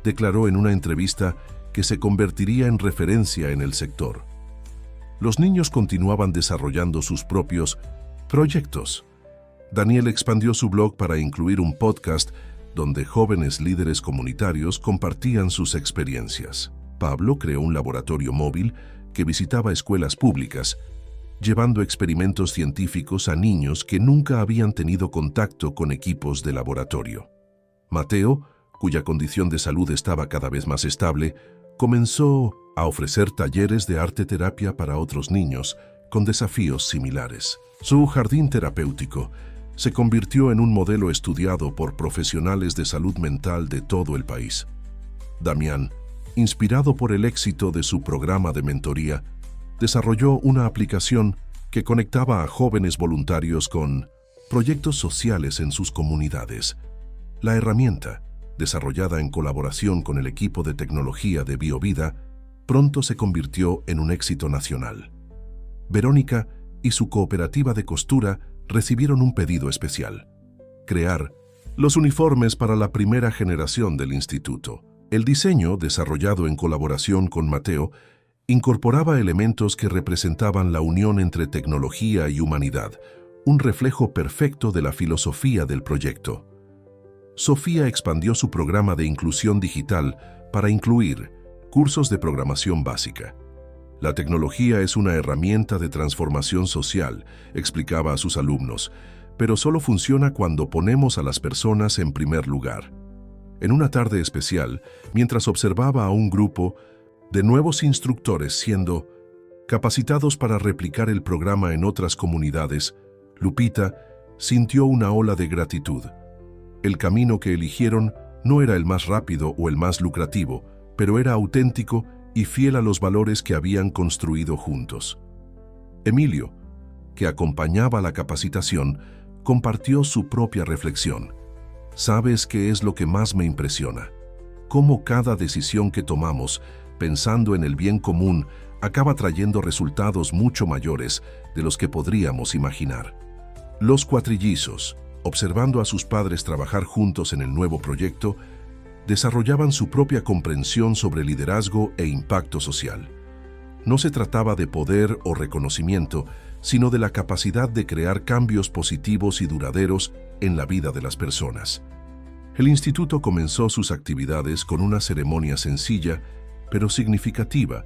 declaró en una entrevista que se convertiría en referencia en el sector. Los niños continuaban desarrollando sus propios proyectos. Daniel expandió su blog para incluir un podcast donde jóvenes líderes comunitarios compartían sus experiencias. Pablo creó un laboratorio móvil que visitaba escuelas públicas, llevando experimentos científicos a niños que nunca habían tenido contacto con equipos de laboratorio. Mateo, cuya condición de salud estaba cada vez más estable, comenzó a ofrecer talleres de arte-terapia para otros niños con desafíos similares. Su jardín terapéutico se convirtió en un modelo estudiado por profesionales de salud mental de todo el país. Damián, inspirado por el éxito de su programa de mentoría, desarrolló una aplicación que conectaba a jóvenes voluntarios con proyectos sociales en sus comunidades. La herramienta, desarrollada en colaboración con el equipo de tecnología de BioVida, pronto se convirtió en un éxito nacional. Verónica y su cooperativa de costura recibieron un pedido especial: crear los uniformes para la primera generación del instituto. El diseño, desarrollado en colaboración con Mateo, Incorporaba elementos que representaban la unión entre tecnología y humanidad, un reflejo perfecto de la filosofía del proyecto. Sofía expandió su programa de inclusión digital para incluir cursos de programación básica. La tecnología es una herramienta de transformación social, explicaba a sus alumnos, pero solo funciona cuando ponemos a las personas en primer lugar. En una tarde especial, mientras observaba a un grupo de nuevos instructores siendo capacitados para replicar el programa en otras comunidades, Lupita sintió una ola de gratitud. El camino que eligieron no era el más rápido o el más lucrativo, pero era auténtico y fiel a los valores que habían construido juntos. Emilio, que acompañaba la capacitación, compartió su propia reflexión. ¿Sabes qué es lo que más me impresiona? Cómo cada decisión que tomamos, pensando en el bien común, acaba trayendo resultados mucho mayores de los que podríamos imaginar. Los cuatrillizos, observando a sus padres trabajar juntos en el nuevo proyecto, desarrollaban su propia comprensión sobre liderazgo e impacto social. No se trataba de poder o reconocimiento, sino de la capacidad de crear cambios positivos y duraderos en la vida de las personas. El instituto comenzó sus actividades con una ceremonia sencilla, pero significativa,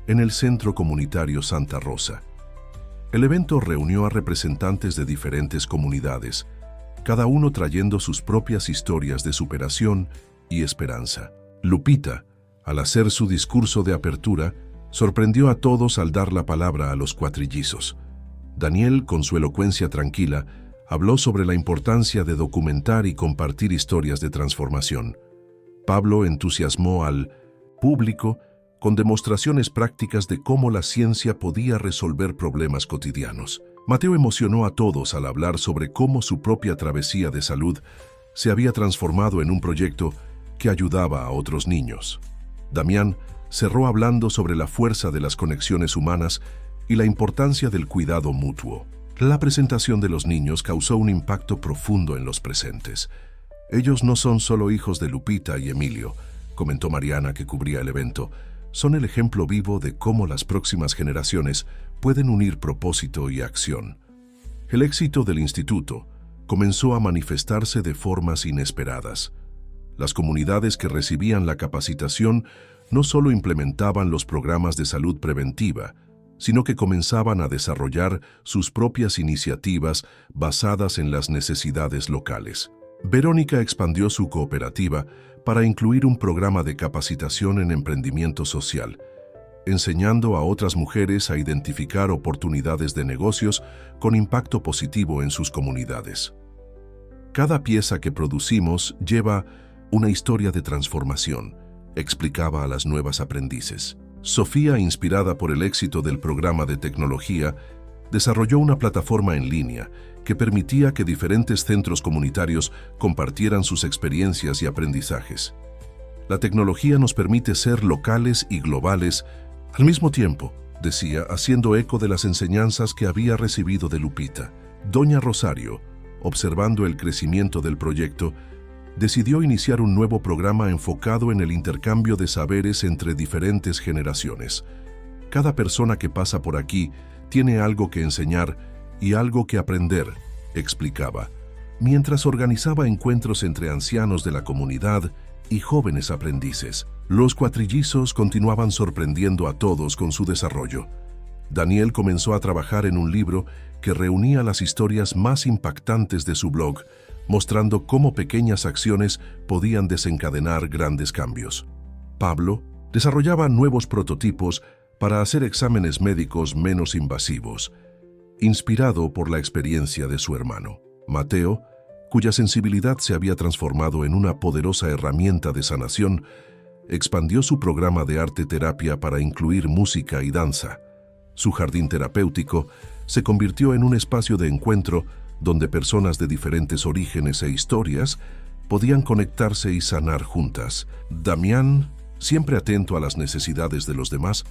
en el Centro Comunitario Santa Rosa. El evento reunió a representantes de diferentes comunidades, cada uno trayendo sus propias historias de superación y esperanza. Lupita, al hacer su discurso de apertura, sorprendió a todos al dar la palabra a los cuatrillizos. Daniel, con su elocuencia tranquila, habló sobre la importancia de documentar y compartir historias de transformación. Pablo entusiasmó al público con demostraciones prácticas de cómo la ciencia podía resolver problemas cotidianos. Mateo emocionó a todos al hablar sobre cómo su propia travesía de salud se había transformado en un proyecto que ayudaba a otros niños. Damián cerró hablando sobre la fuerza de las conexiones humanas y la importancia del cuidado mutuo. La presentación de los niños causó un impacto profundo en los presentes. Ellos no son solo hijos de Lupita y Emilio, comentó Mariana, que cubría el evento. Son el ejemplo vivo de cómo las próximas generaciones pueden unir propósito y acción. El éxito del instituto comenzó a manifestarse de formas inesperadas. Las comunidades que recibían la capacitación no solo implementaban los programas de salud preventiva, sino que comenzaban a desarrollar sus propias iniciativas basadas en las necesidades locales. Verónica expandió su cooperativa para incluir un programa de capacitación en emprendimiento social, enseñando a otras mujeres a identificar oportunidades de negocios con impacto positivo en sus comunidades. Cada pieza que producimos lleva una historia de transformación, explicaba a las nuevas aprendices. Sofía, inspirada por el éxito del programa de tecnología, desarrolló una plataforma en línea que permitía que diferentes centros comunitarios compartieran sus experiencias y aprendizajes. La tecnología nos permite ser locales y globales al mismo tiempo, decía, haciendo eco de las enseñanzas que había recibido de Lupita. Doña Rosario, observando el crecimiento del proyecto, decidió iniciar un nuevo programa enfocado en el intercambio de saberes entre diferentes generaciones. Cada persona que pasa por aquí tiene algo que enseñar y algo que aprender, explicaba, mientras organizaba encuentros entre ancianos de la comunidad y jóvenes aprendices. Los cuatrillizos continuaban sorprendiendo a todos con su desarrollo. Daniel comenzó a trabajar en un libro que reunía las historias más impactantes de su blog, mostrando cómo pequeñas acciones podían desencadenar grandes cambios. Pablo desarrollaba nuevos prototipos para hacer exámenes médicos menos invasivos, inspirado por la experiencia de su hermano. Mateo, cuya sensibilidad se había transformado en una poderosa herramienta de sanación, expandió su programa de arte-terapia para incluir música y danza. Su jardín terapéutico se convirtió en un espacio de encuentro donde personas de diferentes orígenes e historias podían conectarse y sanar juntas. Damián, siempre atento a las necesidades de los demás,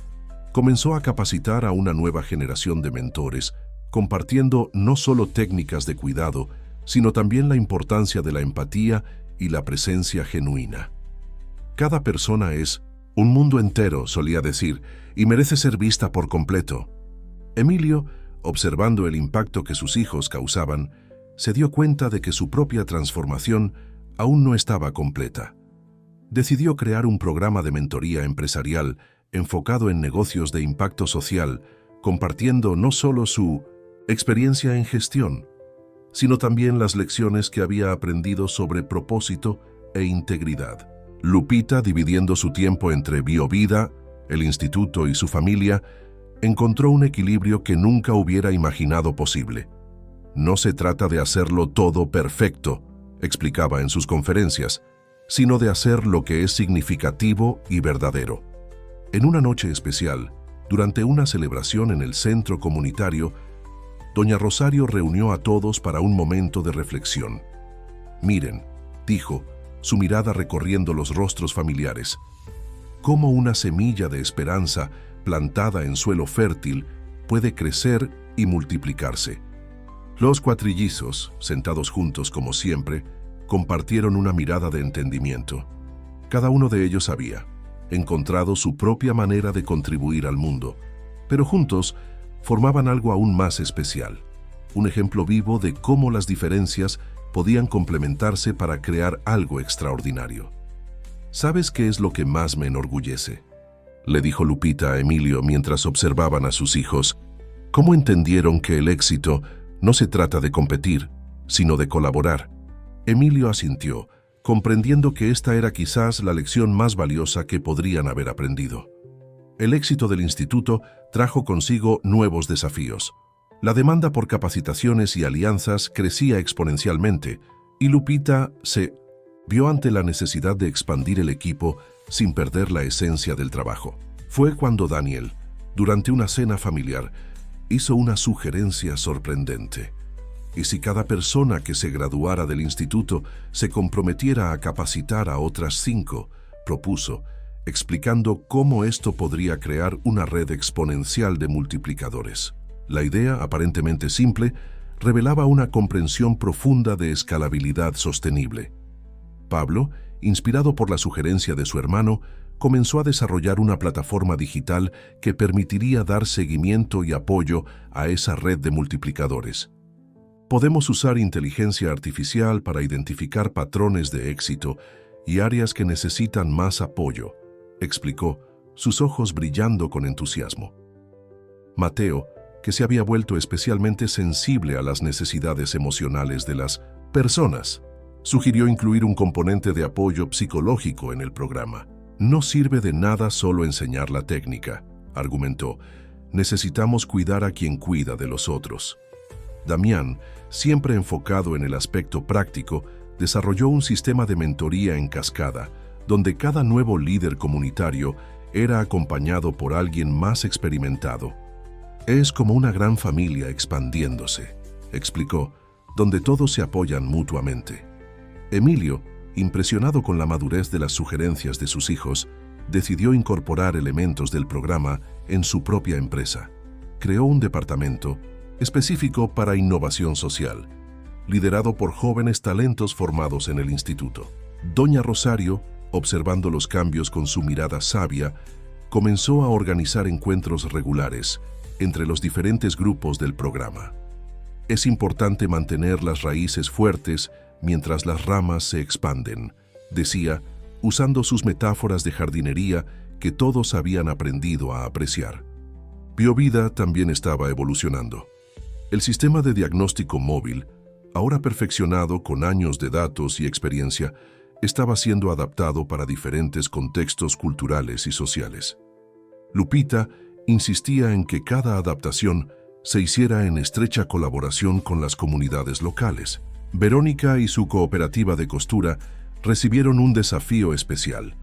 comenzó a capacitar a una nueva generación de mentores, compartiendo no solo técnicas de cuidado, sino también la importancia de la empatía y la presencia genuina. Cada persona es Un mundo entero, solía decir, y merece ser vista por completo. Emilio, observando el impacto que sus hijos causaban, se dio cuenta de que su propia transformación aún no estaba completa. Decidió crear un programa de mentoría empresarial enfocado en negocios de impacto social, compartiendo no solo su experiencia en gestión, sino también las lecciones que había aprendido sobre propósito e integridad. Lupita, dividiendo su tiempo entre BioVida, el instituto y su familia, encontró un equilibrio que nunca hubiera imaginado posible. No se trata de hacerlo todo perfecto, explicaba en sus conferencias, sino de hacer lo que es significativo y verdadero. En una noche especial, durante una celebración en el centro comunitario, doña Rosario reunió a todos para un momento de reflexión. Miren, dijo, su mirada recorriendo los rostros familiares, cómo una semilla de esperanza plantada en suelo fértil puede crecer y multiplicarse. Los cuatrillizos, sentados juntos como siempre, compartieron una mirada de entendimiento. Cada uno de ellos había encontrado su propia manera de contribuir al mundo, pero juntos formaban algo aún más especial, un ejemplo vivo de cómo las diferencias podían complementarse para crear algo extraordinario. ¿Sabes qué es lo que más me enorgullece?, le dijo Lupita a Emilio mientras observaban a sus hijos. ¿Cómo entendieron que el éxito no se trata de competir, sino de colaborar? Emilio asintió, comprendiendo que esta era quizás la lección más valiosa que podrían haber aprendido. El éxito del instituto trajo consigo nuevos desafíos. La demanda por capacitaciones y alianzas crecía exponencialmente, y Lupita se vio ante la necesidad de expandir el equipo sin perder la esencia del trabajo. Fue cuando Daniel, durante una cena familiar, hizo una sugerencia sorprendente. ¿Y si cada persona que se graduara del instituto se comprometiera a capacitar a otras 5? Propuso, explicando cómo esto podría crear una red exponencial de multiplicadores. La idea, aparentemente simple, revelaba una comprensión profunda de escalabilidad sostenible. Pablo, inspirado por la sugerencia de su hermano, comenzó a desarrollar una plataforma digital que permitiría dar seguimiento y apoyo a esa red de multiplicadores. Podemos usar inteligencia artificial para identificar patrones de éxito y áreas que necesitan más apoyo, explicó, sus ojos brillando con entusiasmo. Mateo, que se había vuelto especialmente sensible a las necesidades emocionales de las personas, sugirió incluir un componente de apoyo psicológico en el programa. No sirve de nada solo enseñar la técnica, argumentó. Necesitamos cuidar a quien cuida de los otros. Damián, siempre enfocado en el aspecto práctico, desarrolló un sistema de mentoría en cascada, donde cada nuevo líder comunitario era acompañado por alguien más experimentado. Es como una gran familia expandiéndose, explicó, donde todos se apoyan mutuamente. Emilio, impresionado con la madurez de las sugerencias de sus hijos, decidió incorporar elementos del programa en su propia empresa. Creó un departamento específico para innovación social, liderado por jóvenes talentos formados en el instituto. Doña Rosario, observando los cambios con su mirada sabia, comenzó a organizar encuentros regulares entre los diferentes grupos del programa. Es importante mantener las raíces fuertes mientras las ramas se expanden, decía, usando sus metáforas de jardinería que todos habían aprendido a apreciar. BioVida también estaba evolucionando. El sistema de diagnóstico móvil, ahora perfeccionado con años de datos y experiencia, estaba siendo adaptado para diferentes contextos culturales y sociales. Lupita insistía en que cada adaptación se hiciera en estrecha colaboración con las comunidades locales. Verónica y su cooperativa de costura recibieron un desafío especial: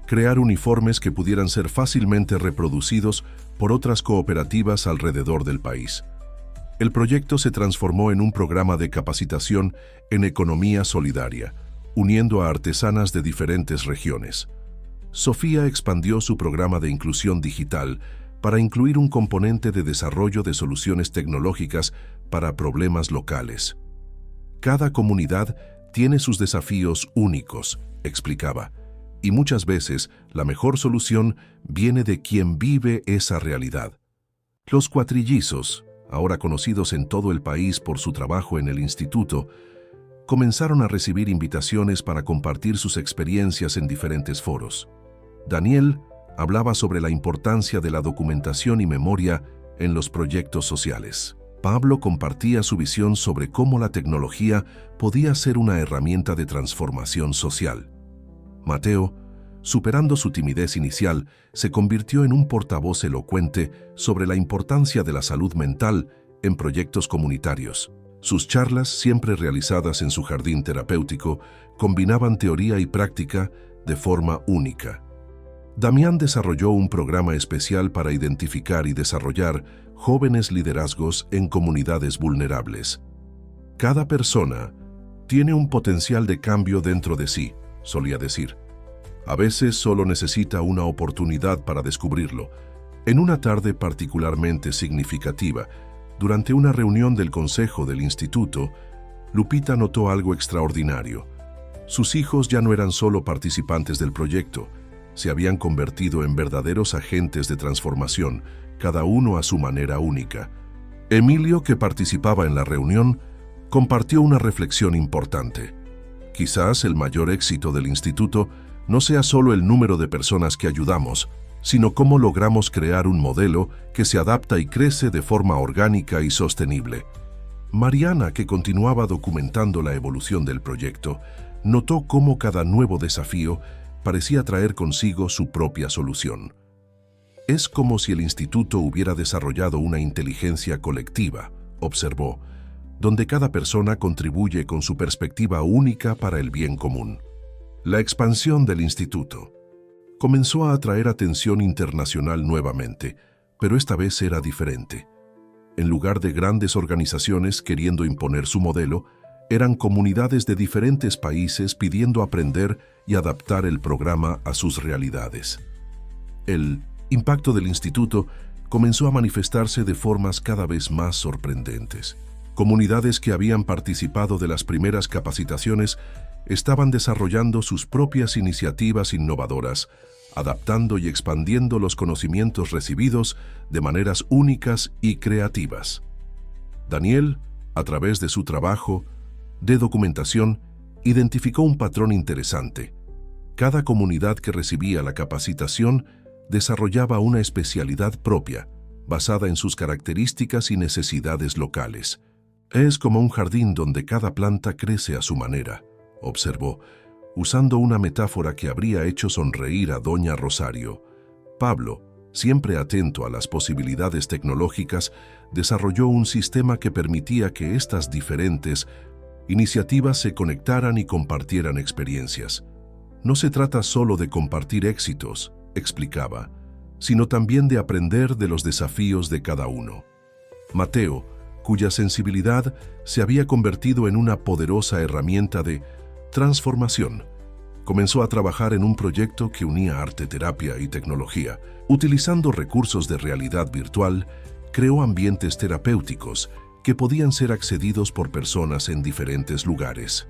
crear uniformes que pudieran ser fácilmente reproducidos por otras cooperativas alrededor del país. El proyecto se transformó en un programa de capacitación en economía solidaria, uniendo a artesanas de diferentes regiones. Sofía expandió su programa de inclusión digital para incluir un componente de desarrollo de soluciones tecnológicas para problemas locales. Cada comunidad tiene sus desafíos únicos, explicaba, Y muchas veces la mejor solución viene de quien vive esa realidad. Los cuatrillizos, ahora conocidos en todo el país por su trabajo en el instituto, comenzaron a recibir invitaciones para compartir sus experiencias en diferentes foros. Daniel hablaba sobre la importancia de la documentación y memoria en los proyectos sociales. Pablo compartía su visión sobre cómo la tecnología podía ser una herramienta de transformación social. Mateo, superando su timidez inicial, se convirtió en un portavoz elocuente sobre la importancia de la salud mental en proyectos comunitarios. Sus charlas, siempre realizadas en su jardín terapéutico, combinaban teoría y práctica de forma única. Damián desarrolló un programa especial para identificar y desarrollar jóvenes liderazgos en comunidades vulnerables. Cada persona tiene un potencial de cambio dentro de sí, solía decir. A veces solo necesita una oportunidad para descubrirlo. En una tarde particularmente significativa, durante una reunión del consejo del instituto, Lupita notó algo extraordinario. Sus hijos ya no eran solo participantes del proyecto, se habían convertido en verdaderos agentes de transformación, cada uno a su manera única. Emilio, que participaba en la reunión, compartió una reflexión importante. Quizás el mayor éxito del instituto no sea solo el número de personas que ayudamos, sino cómo logramos crear un modelo que se adapta y crece de forma orgánica y sostenible. Mariana, que continuaba documentando la evolución del proyecto, notó cómo cada nuevo desafío parecía traer consigo su propia solución. Es como si el instituto hubiera desarrollado una inteligencia colectiva, observó, donde cada persona contribuye con su perspectiva única para el bien común. La expansión del instituto comenzó a atraer atención internacional nuevamente, pero esta vez era diferente. En lugar de grandes organizaciones queriendo imponer su modelo, eran comunidades de diferentes países pidiendo aprender y adaptar el programa a sus realidades. El impacto del instituto comenzó a manifestarse de formas cada vez más sorprendentes. Comunidades que habían participado de las primeras capacitaciones estaban desarrollando sus propias iniciativas innovadoras, adaptando y expandiendo los conocimientos recibidos de maneras únicas y creativas. Daniel, a través de su trabajo de documentación, identificó un patrón interesante. Cada comunidad que recibía la capacitación desarrollaba una especialidad propia, basada en sus características y necesidades locales. Es como un jardín donde cada planta crece a su manera, observó, usando una metáfora que habría hecho sonreír a doña Rosario. Pablo, siempre atento a las posibilidades tecnológicas, desarrolló un sistema que permitía que estas diferentes iniciativas se conectaran y compartieran experiencias. No se trata solo de compartir éxitos, explicaba, sino también de aprender de los desafíos de cada uno. Mateo, cuya sensibilidad se había convertido en una poderosa herramienta de transformación, comenzó a trabajar en un proyecto que unía arte, terapia y tecnología. Utilizando recursos de realidad virtual, creó ambientes terapéuticos que podían ser accedidos por personas en diferentes lugares.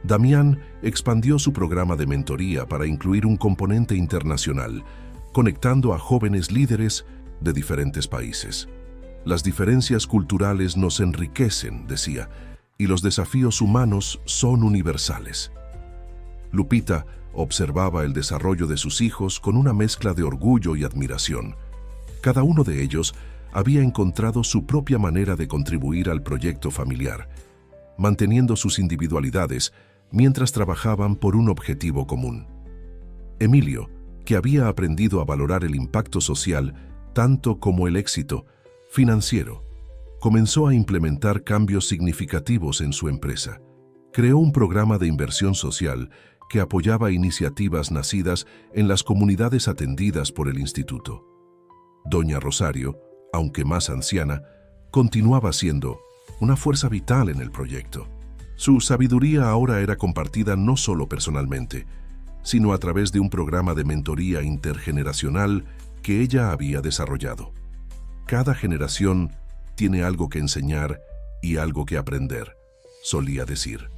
Damián expandió su programa de mentoría para incluir un componente internacional, conectando a jóvenes líderes de diferentes países. Las diferencias culturales nos enriquecen, decía, y los desafíos humanos son universales. Lupita observaba el desarrollo de sus hijos con una mezcla de orgullo y admiración. Cada uno de ellos había encontrado su propia manera de contribuir al proyecto familiar, manteniendo sus individualidades mientras trabajaban por un objetivo común. Emilio, que había aprendido a valorar el impacto social tanto como el éxito financiero, comenzó a implementar cambios significativos en su empresa. Creó un programa de inversión social que apoyaba iniciativas nacidas en las comunidades atendidas por el instituto. Doña Rosario, aunque más anciana, continuaba siendo una fuerza vital en el proyecto. Su sabiduría ahora era compartida no solo personalmente, sino a través de un programa de mentoría intergeneracional que ella había desarrollado. Cada generación tiene algo que enseñar y algo que aprender, solía decir.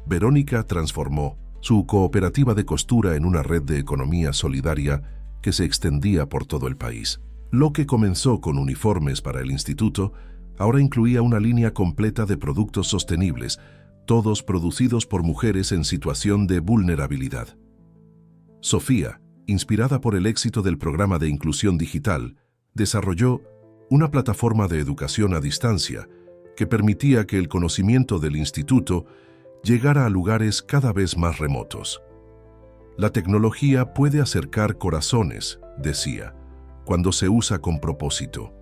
Verónica transformó su cooperativa de costura en una red de economía solidaria que se extendía por todo el país. Lo que comenzó con uniformes para el instituto, ahora incluía una línea completa de productos sostenibles, todos producidos por mujeres en situación de vulnerabilidad. Sofía, inspirada por el éxito del programa de inclusión digital, desarrolló una plataforma de educación a distancia que permitía que el conocimiento del instituto llegara a lugares cada vez más remotos. La tecnología puede acercar corazones, decía, cuando se usa con propósito.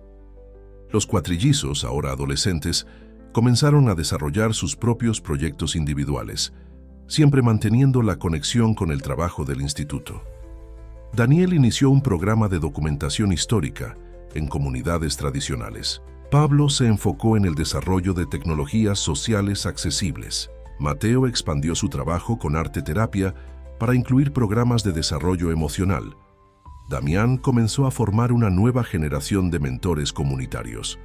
Los cuatrillizos, ahora adolescentes, comenzaron a desarrollar sus propios proyectos individuales, siempre manteniendo la conexión con el trabajo del instituto. Daniel inició un programa de documentación histórica en comunidades tradicionales. Pablo se enfocó en el desarrollo de tecnologías sociales accesibles. Mateo expandió su trabajo con arte terapia para incluir programas de desarrollo emocional. Damián comenzó a formar una nueva generación de mentores comunitarios.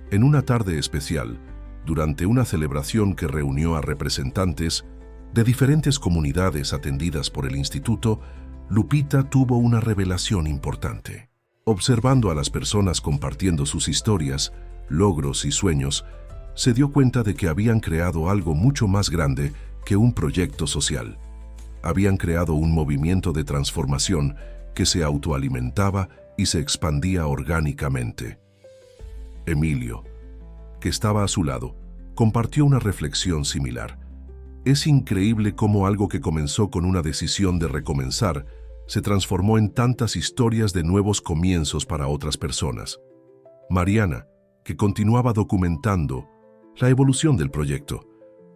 En una tarde especial, durante una celebración que reunió a representantes de diferentes comunidades atendidas por el instituto, Lupita tuvo una revelación importante. Observando a las personas compartiendo sus historias, logros y sueños, se dio cuenta de que habían creado algo mucho más grande que un proyecto social. Habían creado un movimiento de transformación que se autoalimentaba y se expandía orgánicamente. Emilio, que estaba a su lado, compartió una reflexión similar. Es increíble cómo algo que comenzó con una decisión de recomenzar se transformó en tantas historias de nuevos comienzos para otras personas. Mariana, que continuaba documentando la evolución del proyecto,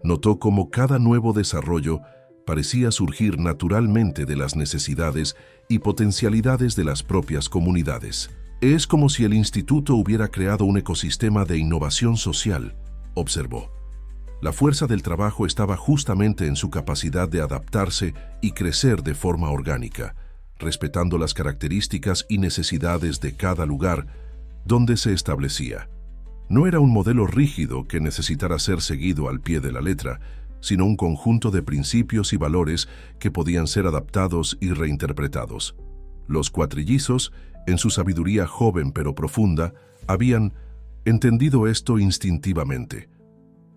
notó cómo cada nuevo desarrollo parecía surgir naturalmente de las necesidades y potencialidades de las propias comunidades. Es como si el instituto hubiera creado un ecosistema de innovación social, observó. La fuerza del trabajo estaba justamente en su capacidad de adaptarse y crecer de forma orgánica, respetando las características y necesidades de cada lugar donde se establecía. No era un modelo rígido que necesitara ser seguido al pie de la letra, sino un conjunto de principios y valores que podían ser adaptados y reinterpretados. Los cuatrillizos, en su sabiduría joven pero profunda, habían entendido esto instintivamente.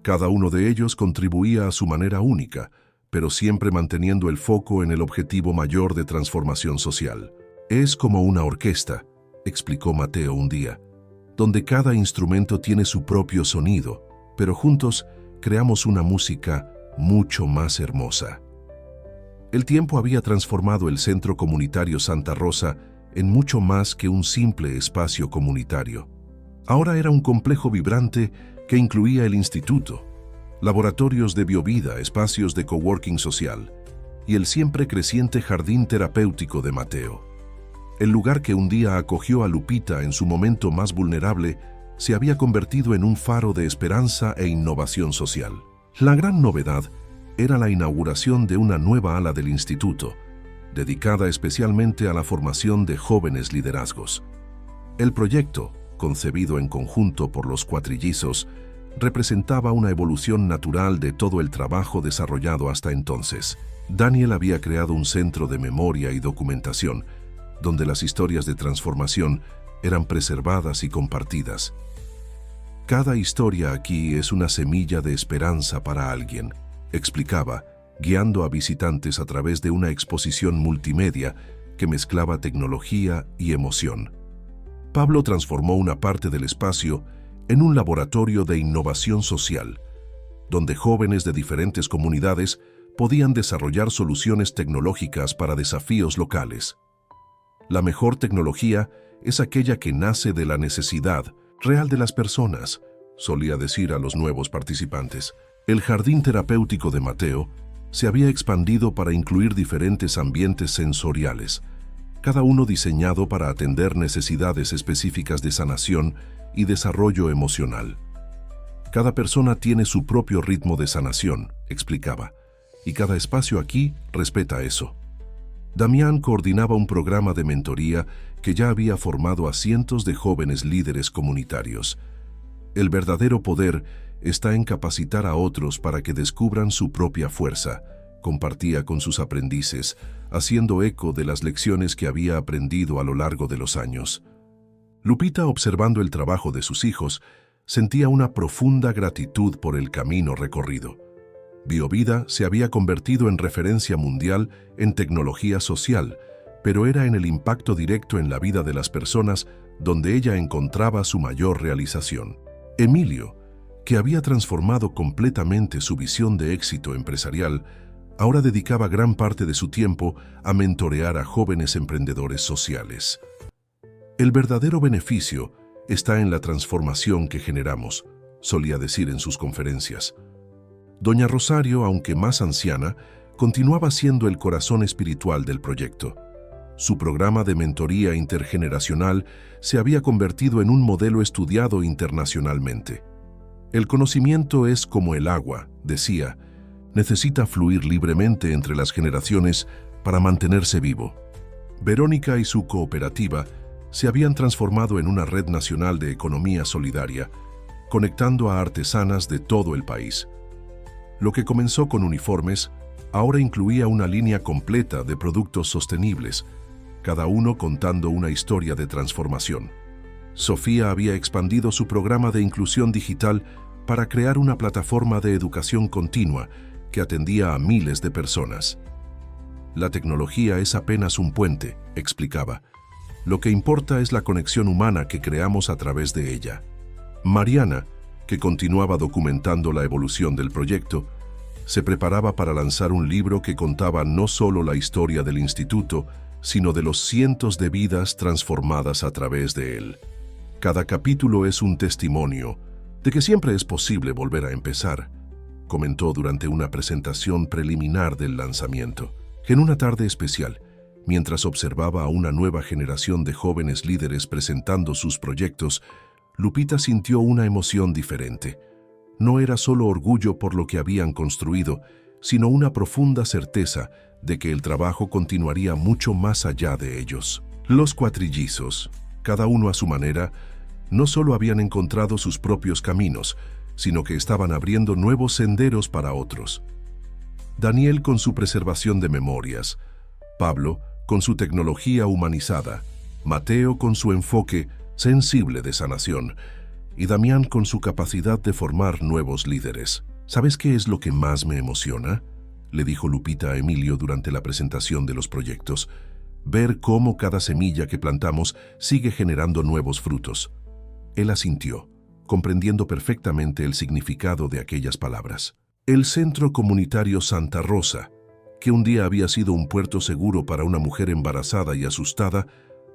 Cada uno de ellos contribuía a su manera única, pero siempre manteniendo el foco en el objetivo mayor de transformación social. Es como una orquesta, explicó Mateo un día, donde cada instrumento tiene su propio sonido, pero juntos creamos una música mucho más hermosa. El tiempo había transformado el Centro Comunitario Santa Rosa en mucho más que un simple espacio comunitario. Ahora era un complejo vibrante que incluía el instituto, laboratorios de biovida, espacios de coworking social y el siempre creciente jardín terapéutico de Mateo. El lugar que un día acogió a Lupita en su momento más vulnerable se había convertido en un faro de esperanza e innovación social. La gran novedad era la inauguración de una nueva ala del instituto, dedicada especialmente a la formación de jóvenes liderazgos. El proyecto, concebido en conjunto por los cuatrillizos, representaba una evolución natural de todo el trabajo desarrollado hasta entonces. Daniel había creado un centro de memoria y documentación, donde las historias de transformación eran preservadas y compartidas. Cada historia aquí es una semilla de esperanza para alguien, explicaba, guiando a visitantes a través de una exposición multimedia que mezclaba tecnología y emoción. Pablo transformó una parte del espacio en un laboratorio de innovación social, donde jóvenes de diferentes comunidades podían desarrollar soluciones tecnológicas para desafíos locales. La mejor tecnología es aquella que nace de la necesidad real de las personas, solía decir a los nuevos participantes. El jardín terapéutico de Mateo se había expandido para incluir diferentes ambientes sensoriales, cada uno diseñado para atender necesidades específicas de sanación y desarrollo emocional. Cada persona tiene su propio ritmo de sanación, explicaba, y cada espacio aquí respeta eso. Damián coordinaba un programa de mentoría que ya había formado a cientos de jóvenes líderes comunitarios. El verdadero poder está en capacitar a otros para que descubran su propia fuerza, compartía con sus aprendices, haciendo eco de las lecciones que había aprendido a lo largo de los años. Lupita, observando el trabajo de sus hijos, sentía una profunda gratitud por el camino recorrido. BioVida se había convertido en referencia mundial en tecnología social, pero era en el impacto directo en la vida de las personas donde ella encontraba su mayor realización. Emilio, que había transformado completamente su visión de éxito empresarial, ahora dedicaba gran parte de su tiempo a mentorear a jóvenes emprendedores sociales. El verdadero beneficio está en la transformación que generamos, solía decir en sus conferencias. Doña Rosario, aunque más anciana, continuaba siendo el corazón espiritual del proyecto. Su programa de mentoría intergeneracional se había convertido en un modelo estudiado internacionalmente. El conocimiento es como el agua, decía, necesita fluir libremente entre las generaciones para mantenerse vivo. Verónica y su cooperativa se habían transformado en una red nacional de economía solidaria, conectando a artesanas de todo el país. Lo que comenzó con uniformes, ahora incluía una línea completa de productos sostenibles, cada uno contando una historia de transformación. Sofía había expandido su programa de inclusión digital para crear una plataforma de educación continua que atendía a miles de personas. La tecnología es apenas un puente, explicaba. Lo que importa es la conexión humana que creamos a través de ella. Mariana, que continuaba documentando la evolución del proyecto, se preparaba para lanzar un libro que contaba no solo la historia del instituto, sino de los cientos de vidas transformadas a través de él. Cada capítulo es un testimonio de que siempre es posible volver a empezar, comentó durante una presentación preliminar del lanzamiento. En una tarde especial, mientras observaba a una nueva generación de jóvenes líderes presentando sus proyectos, Lupita sintió una emoción diferente. No era solo orgullo por lo que habían construido, sino una profunda certeza de que el trabajo continuaría mucho más allá de ellos. Los cuatrillizos, cada uno a su manera, no solo habían encontrado sus propios caminos, sino que estaban abriendo nuevos senderos para otros. Daniel con su preservación de memorias, Pablo con su tecnología humanizada, Mateo con su enfoque sensible de sanación y Damián con su capacidad de formar nuevos líderes. ¿Sabes qué es lo que más me emociona?, le dijo Lupita a Emilio durante la presentación de los proyectos. Ver cómo cada semilla que plantamos sigue generando nuevos frutos. Él asintió, comprendiendo perfectamente el significado de aquellas palabras. El Centro Comunitario Santa Rosa, que un día había sido un puerto seguro para una mujer embarazada y asustada,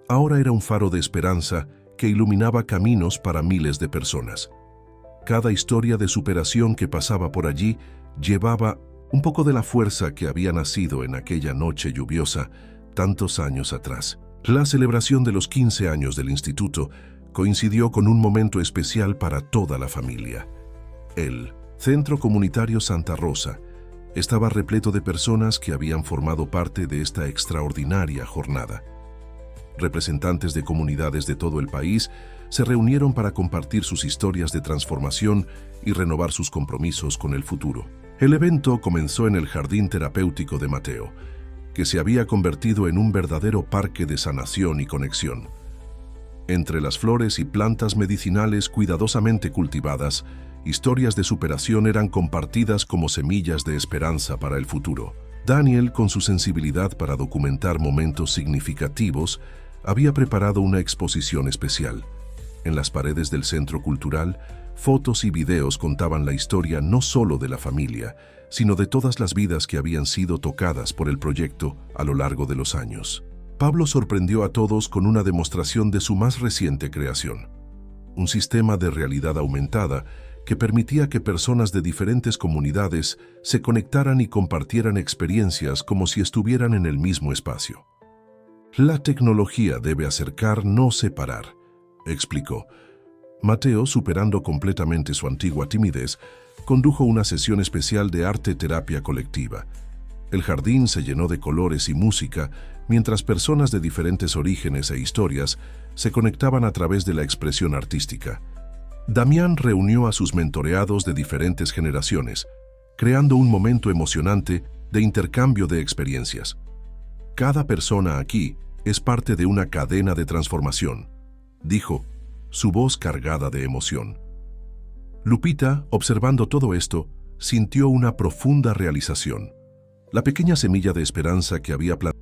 ahora era un faro de esperanza que iluminaba caminos para miles de personas. Cada historia de superación que pasaba por allí llevaba un poco de la fuerza que había nacido en aquella noche lluviosa tantos años atrás. La celebración de los 15 años del instituto coincidió con un momento especial para toda la familia. El Centro Comunitario Santa Rosa estaba repleto de personas que habían formado parte de esta extraordinaria jornada. Representantes de comunidades de todo el país se reunieron para compartir sus historias de transformación y renovar sus compromisos con el futuro. El evento comenzó en el Jardín Terapéutico de Mateo, que se había convertido en un verdadero parque de sanación y conexión. Entre las flores y plantas medicinales cuidadosamente cultivadas, historias de superación eran compartidas como semillas de esperanza para el futuro. Daniel, con su sensibilidad para documentar momentos significativos, había preparado una exposición especial. En las paredes del centro cultural, fotos y videos contaban la historia no solo de la familia, sino de todas las vidas que habían sido tocadas por el proyecto a lo largo de los años. Pablo sorprendió a todos con una demostración de su más reciente creación, un sistema de realidad aumentada que permitía que personas de diferentes comunidades se conectaran y compartieran experiencias como si estuvieran en el mismo espacio. La tecnología debe acercar, no separar, explicó. Mateo, superando completamente su antigua timidez, condujo una sesión especial de arte-terapia colectiva. El jardín se llenó de colores y música, mientras personas de diferentes orígenes e historias se conectaban a través de la expresión artística. Damián reunió a sus mentoreados de diferentes generaciones, creando un momento emocionante de intercambio de experiencias. Cada persona aquí es parte de una cadena de transformación, dijo, su voz cargada de emoción. Lupita, observando todo esto, sintió una profunda realización. La pequeña semilla de esperanza que había plantado